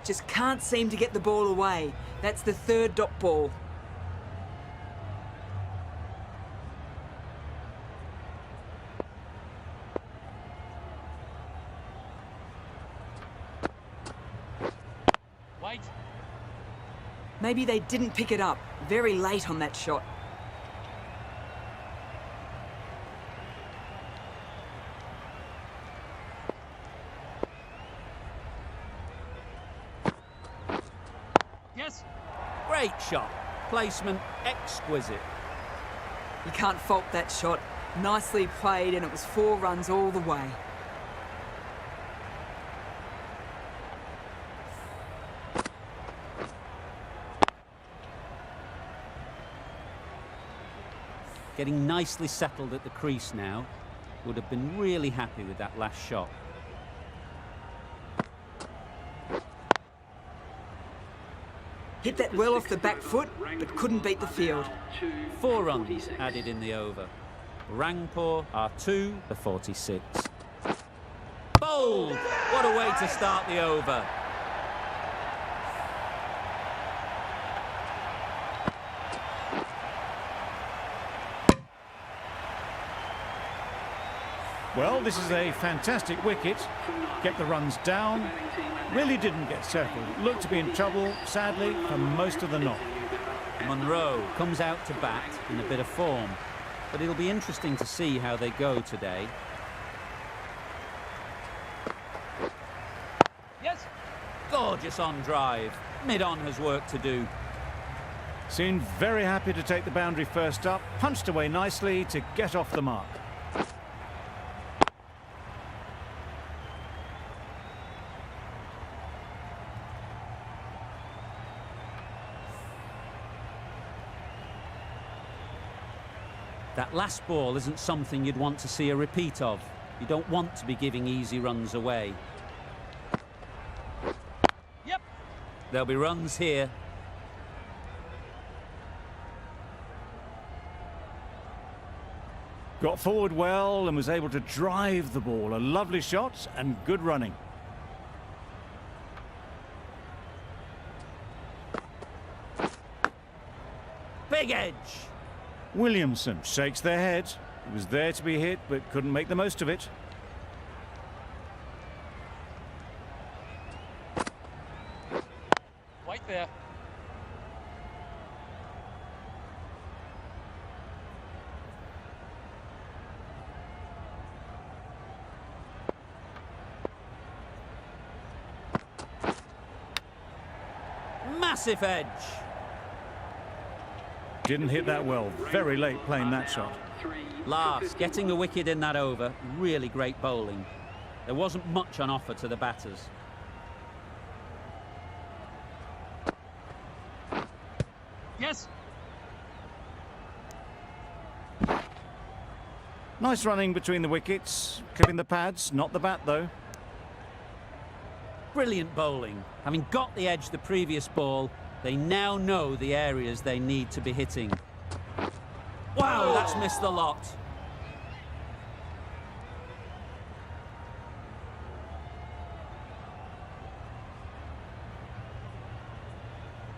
Just can't seem to get the ball away. That's the 3rd dot ball. Wait. Maybe they didn't pick it up. Very late on that shot. Yes. Great shot. Placement exquisite. You can't fault that shot. Nicely played, and it was 4 runs all the way. Getting nicely settled at the crease now. would have been really happy with that last shot. Hit that well off the back foot, but couldn't beat the field. 4 runs added in the over. Rangpur are 2 for 46. Bowled! What a way to start the over. Well, this is a fantastic wicket. Get the runs down. Really didn't get settled. Looked to be in trouble, sadly, for most of the knock. Monroe comes out to bat in a bit of form, but it'll be interesting to see how they go today. Yes. Gorgeous on drive. Mid-on has work to do. Seemed very happy to take the boundary first up. Punched away nicely to get off the mark. That last ball isn't something you'd want to see a repeat of. You don't want to be giving easy runs away. Yep. There'll be runs here. Got forward well and was able to drive the ball. A lovely shot and good running. Big edge. Williamson shakes their head. It was there to be hit, but couldn't make the most of it. Right there. Massive edge. Didn't hit that well. Very late playing that shot. Last, getting a wicket in that over. Really great bowling. There wasn't much on offer to the batters. Yes. Nice running between the wickets. Clipping the pads, not the bat though. Brilliant bowling. Having got the edge the previous ball, they now know the areas they need to be hitting. Wow, that's missed the lot.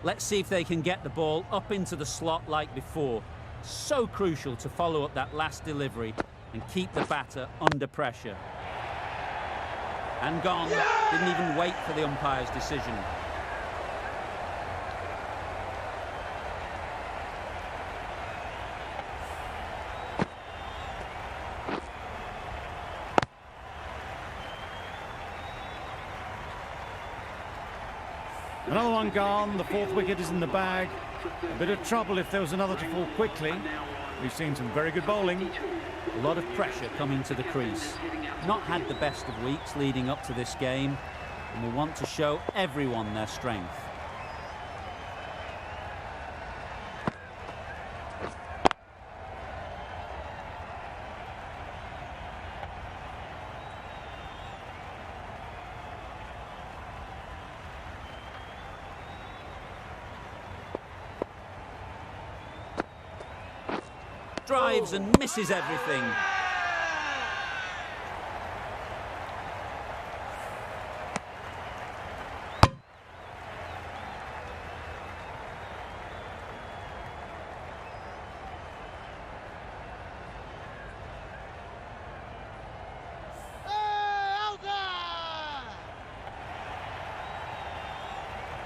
Let's see if they can get the ball up into the slot like before. So crucial to follow up that last delivery and keep the batter under pressure. And gone. Didn't even wait for the umpire's decision. Another one gone. The 4th wicket is in the bag. A bit of trouble if there was another to fall quickly. We've seen some very good bowling. A lot of pressure coming to the crease. Not had the best of weeks leading up to this game, and we want to show everyone their strength. Drives and misses everything.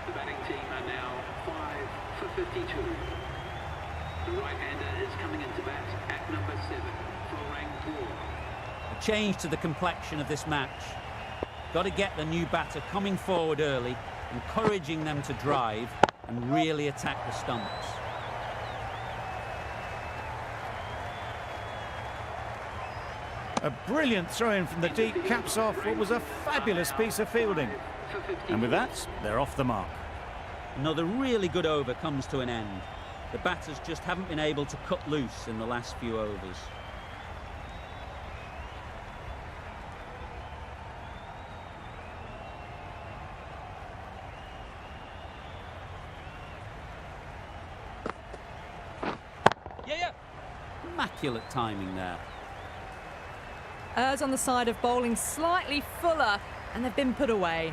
The batting team are now 5 for 52. The right-hander is coming into bat at number 7 for Rangpur. A change to the complexion of this match. Got to get the new batter coming forward early, encouraging them to drive and really attack the stumps. A brilliant throw-in from the deep caps off what was a fabulous piece of fielding. And with that, they're off the mark. Another really good over comes to an end. The batters just haven't been able to cut loose in the last few overs. Immaculate timing there. Errs on the side of bowling slightly fuller, and they've been put away.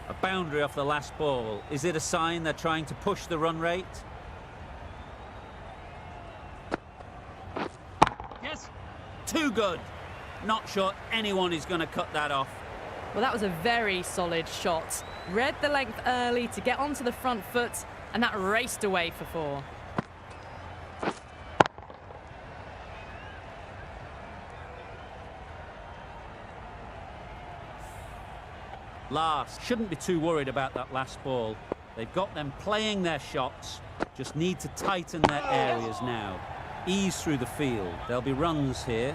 A boundary off the last ball. Is it a sign they're trying to push the run rate? Yes. Too good. Not sure anyone is going to cut that off. Well, that was a very solid shot. Read the length early to get onto the front foot, and that raced away for 4. Last. Shouldn't be too worried about that last ball. They've got them playing their shots. Just need to tighten their areas now. Ease through the field. There'll be runs here.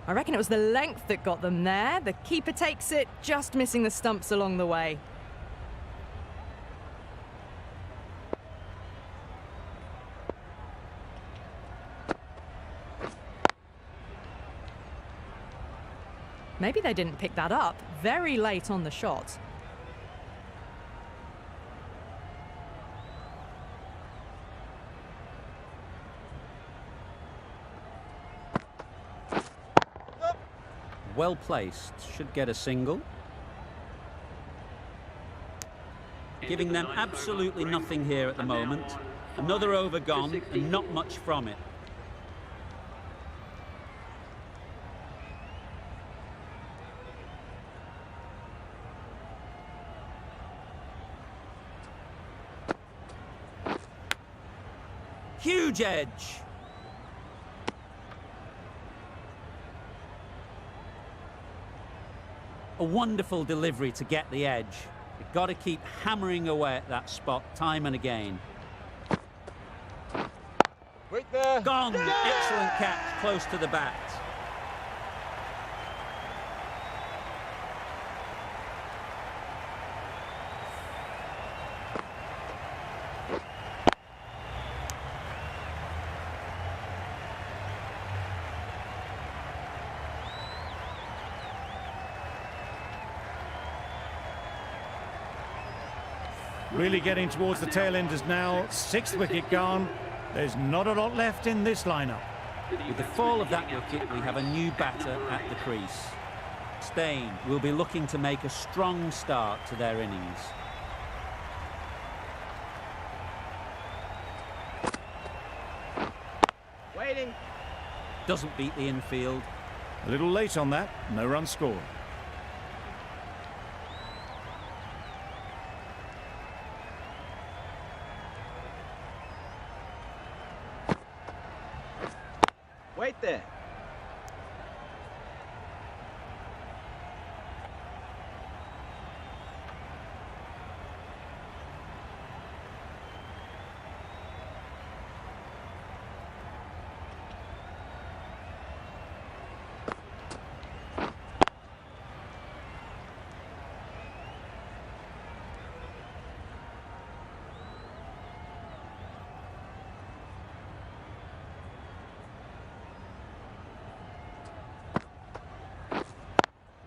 I reckon it was the length that got them there. The keeper takes it, just missing the stumps along the way. Maybe they didn't pick that up very late on the shot. Well placed. Should get a single. Giving them absolutely nothing here at the moment. Another over gone and not much from it. Huge edge. A wonderful delivery to get the edge. You've got to keep hammering away at that spot time and again. Wait there. Gone! Excellent catch, close to the bat. Really getting towards the tail enders now. 6th wicket gone. There's not a lot left in this lineup. With the fall of that wicket, we have a new batter at the crease. Steyn will be looking to make a strong start to their innings. Waiting. Doesn't beat the infield. A little late on that. No run scored. Wait there.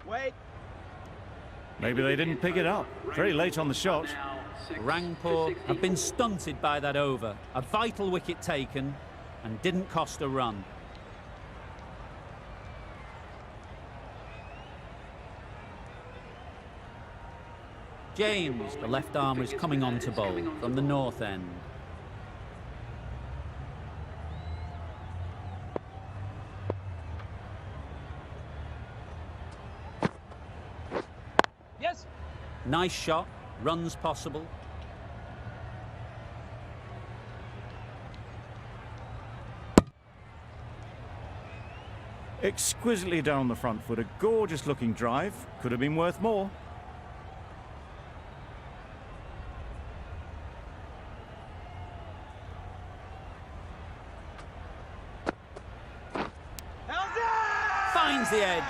Wait. Maybe they didn't pick it up. Very late on the shot. Rangpur have been stunted by that over. A vital wicket taken and didn't cost a run. James, the left armer, is coming on to bowl from the north end. Yes. Nice shot, runs possible. Exquisitely down the front foot. A gorgeous looking drive. Could have been worth more. Finds the edge.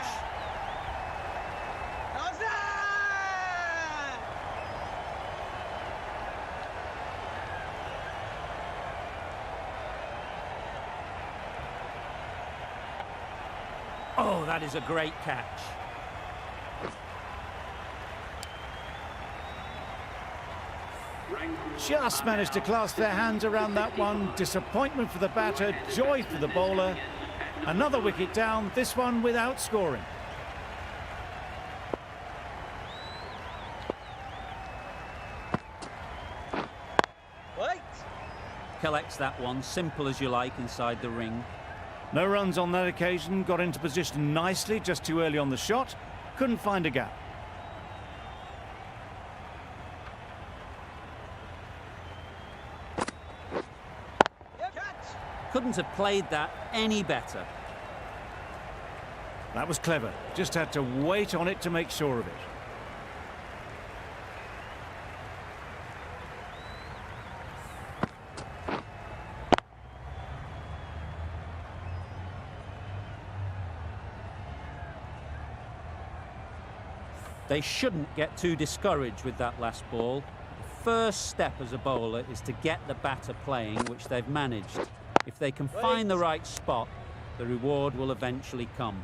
Oh, that is a great catch. Just managed to clasp their hands around that one. Disappointment for the batter, joy for the bowler. Another wicket down, this one without scoring. Wait. Collects that one, simple as you like, inside the ring. No runs on that occasion, got into position nicely, just too early on the shot. Couldn't find a gap. Couldn't have played that any better. That was clever, just had to wait on it to make sure of it. They shouldn't get too discouraged with that last ball. The first step as a bowler is to get the batter playing, which they've managed. If they can find the right spot, the reward will eventually come.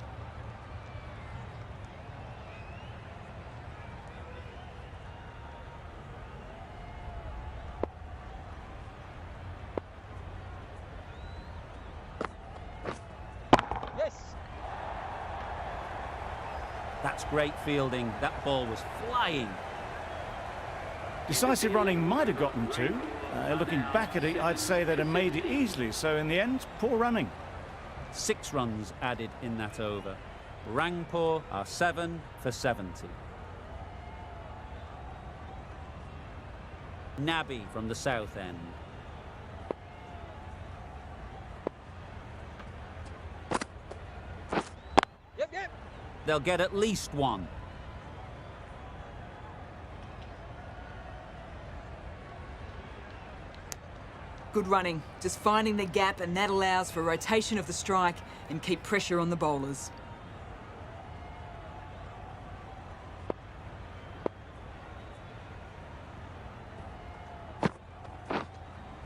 Yes. That's great fielding. That ball was flying. Decisive running might have gotten two. Looking back at it, I'd say they'd have made it easily. So in the end, poor running. 6 runs added in that over. Rangpur are 7 for 70. Nabby from the south end. Yep. They'll get at least 1. Good running, just finding the gap, and that allows for rotation of the strike and keep pressure on the bowlers.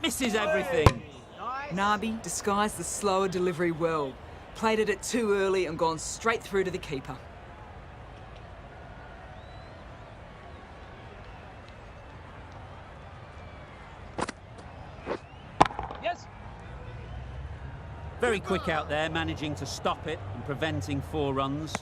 Misses everything. Nice. Nabi disguised the slower delivery well, played it too early and gone straight through to the keeper. Yes. Very quick out there, managing to stop it and preventing 4 runs.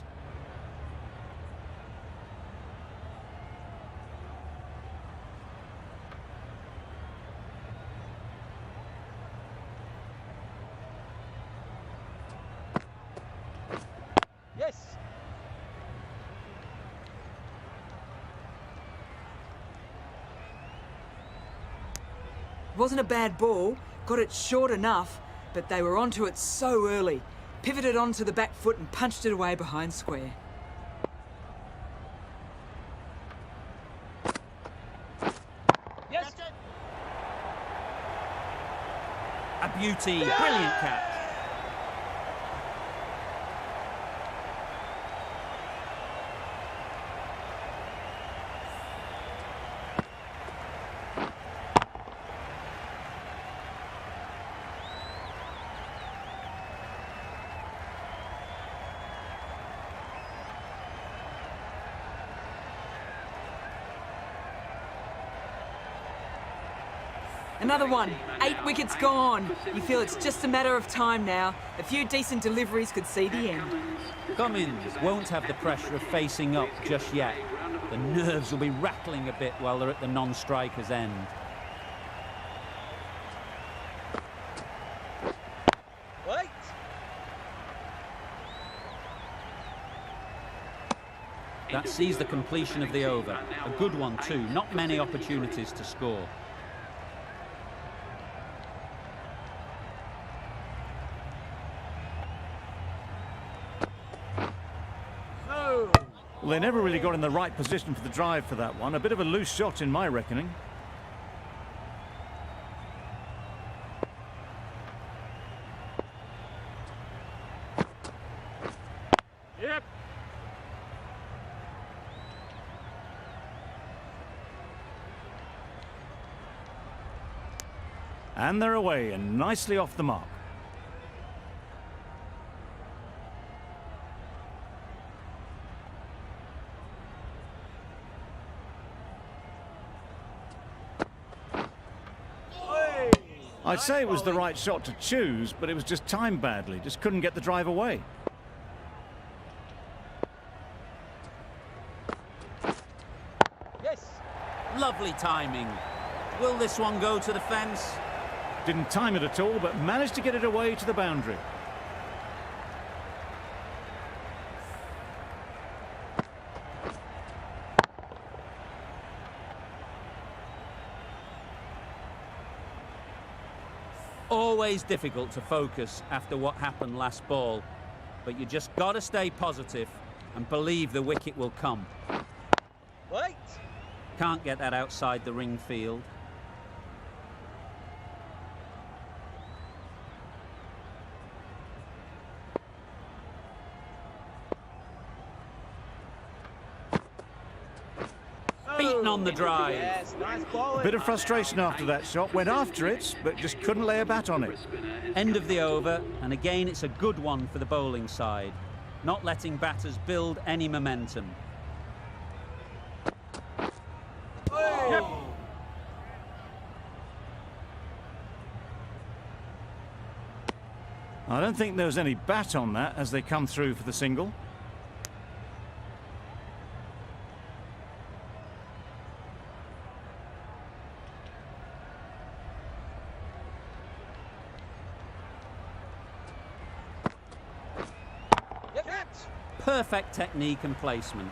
Yes. Wasn't a bad ball, got it short enough, but they were onto it so early. Pivoted onto the back foot and punched it away behind square. Yes. A beauty, brilliant catch. Another one, 8 wickets gone. You feel it's just a matter of time now. A few decent deliveries could see the end. Cummins won't have the pressure of facing up just yet. The nerves will be rattling a bit while they're at the non-striker's end. Wait. That sees the completion of the over. A good one too, not many opportunities to score. Well, they never really got in the right position for the drive for that one. A bit of a loose shot in my reckoning. And they're away and nicely off the mark. I'd say it was the right shot to choose, but it was just timed badly. Just couldn't get the drive away. Yes. Lovely timing. Will this one go to the fence? Didn't time it at all, but managed to get it away to the boundary. Always difficult to focus after what happened last ball, but you just got to stay positive and believe the wicket will come. Wait. Can't get that outside the ring field. Beaten on the drive. Yes, nice ball. A bit of frustration after that shot. Went after it, but just couldn't lay a bat on it. End of the over, and again it's a good one for the bowling side, not letting batters build any momentum. Yep. I don't think there was any bat on that as they come through for the single. Yep. Yep. Perfect technique and placement.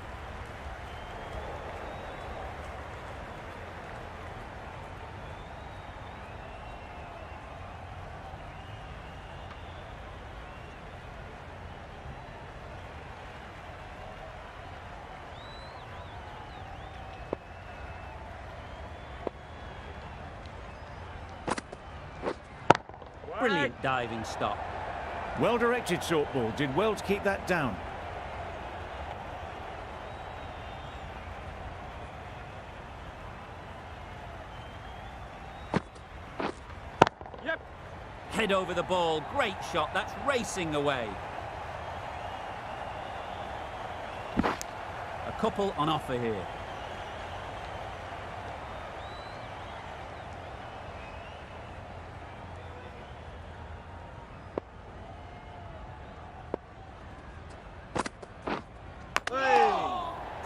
Brilliant diving stop. Well-directed short ball. Did well to keep that down. Yep. Head over the ball. Great shot. That's racing away. A couple on offer here.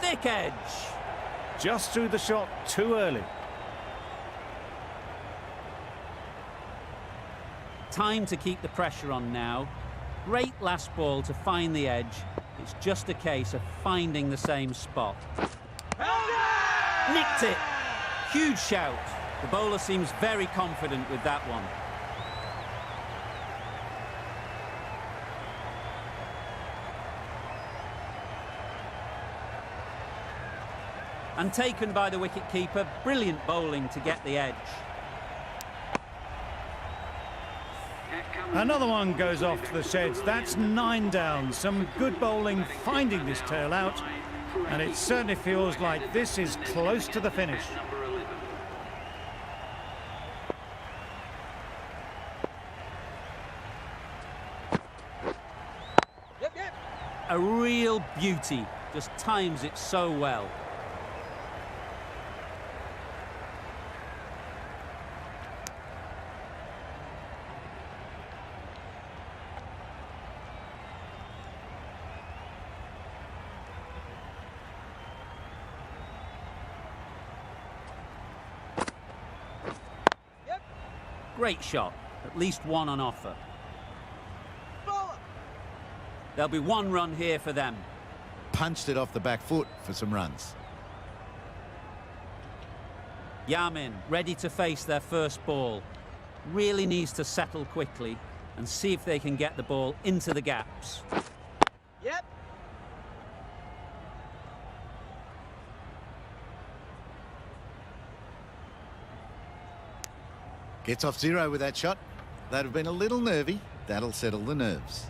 Thick edge. Just threw the shot too early. Time to keep the pressure on now. Great last ball to find the edge. It's just a case of finding the same spot. Nicked it. Huge shout. The bowler seems very confident with that one. And taken by the wicketkeeper. Brilliant bowling to get the edge. Another one goes off to the sheds. That's 9 down. Some good bowling finding this tail out. And it certainly feels like this is close to the finish. Yep. Yep. A real beauty. Just times it so well. Great shot. At least one on offer. Bowler. There'll be one run here for them. Punched it off the back foot for some runs. Yamin ready to face their first ball. Really needs to settle quickly and see if they can get the ball into the gaps. Yep. Gets off zero with that shot. That'd have been a little nervy. That'll settle the nerves.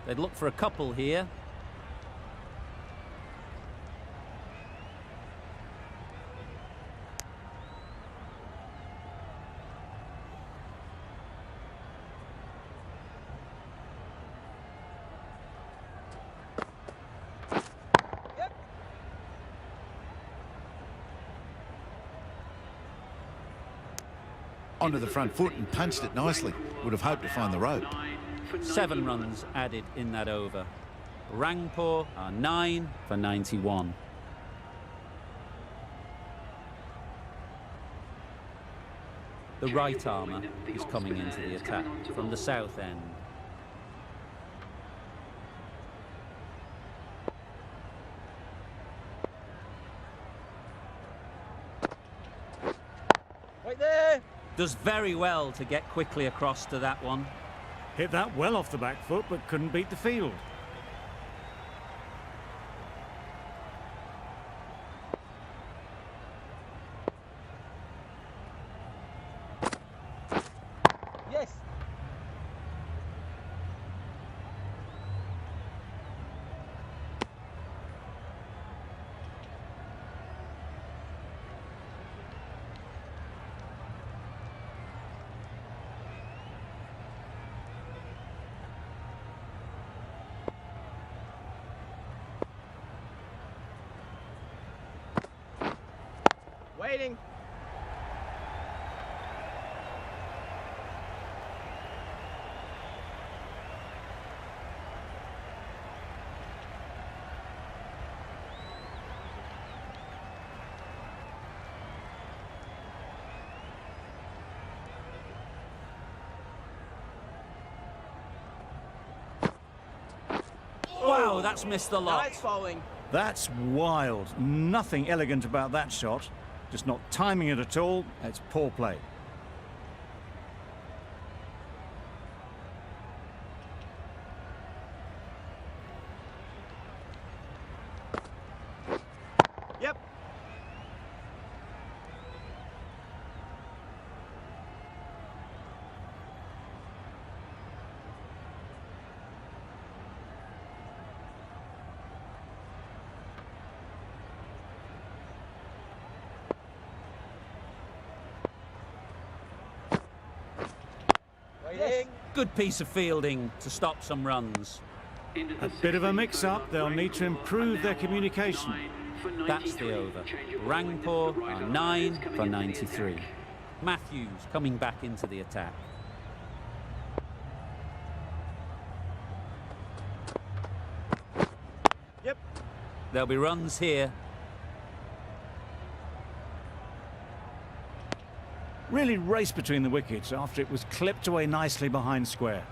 They'd look for a couple here. Onto the front foot and punched it nicely. Would have hoped to find the rope. 7 runs added in that over. Rangpur are 9 for 91. The right armour is coming into the attack from the south end. Right there. Does very well to get quickly across to that one. Hit that well off the back foot, but couldn't beat the field. Yes. Waiting. Wow, that's missed the lot. Nice bowling. That's wild. Nothing elegant about that shot. Just not timing it at all. It's poor play. Yep. Waiting. Good piece of fielding to stop some runs. A bit of a mix-up. They'll need to improve their communication. That's the over. Rangpur are 9 for 93. Matthews coming back into the attack. Yep. There'll be runs here. Really raced between the wickets after it was clipped away nicely behind square.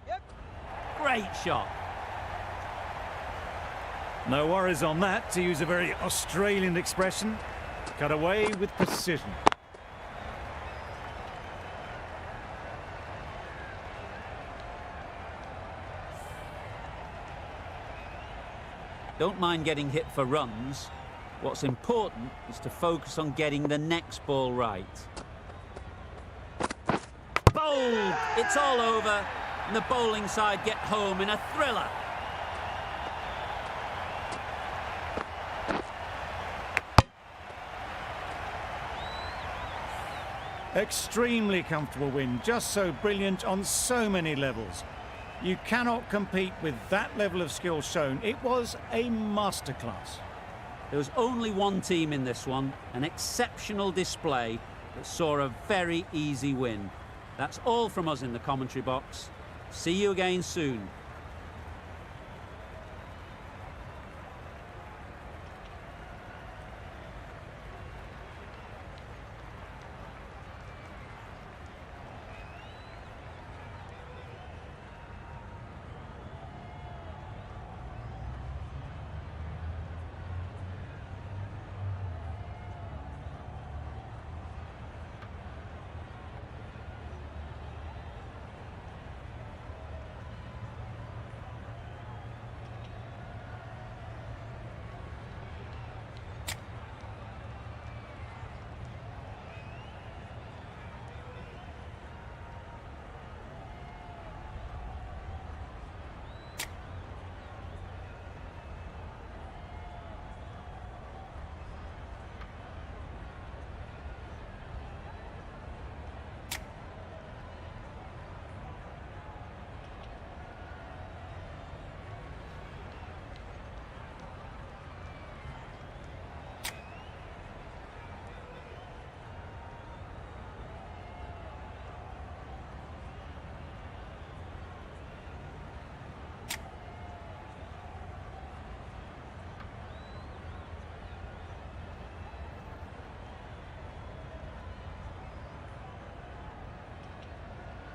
Yep. Great shot. No worries on that, to use a very Australian expression. Cut away with precision. Don't mind getting hit for runs. What's important is to focus on getting the next ball right. Bowled! It's all over, and the bowling side get home in a thriller. Extremely comfortable win, just so brilliant on so many levels. You cannot compete with that level of skill shown. It was a masterclass. There was only one team in this one, an exceptional display that saw a very easy win. That's all from us in the commentary box. See you again soon.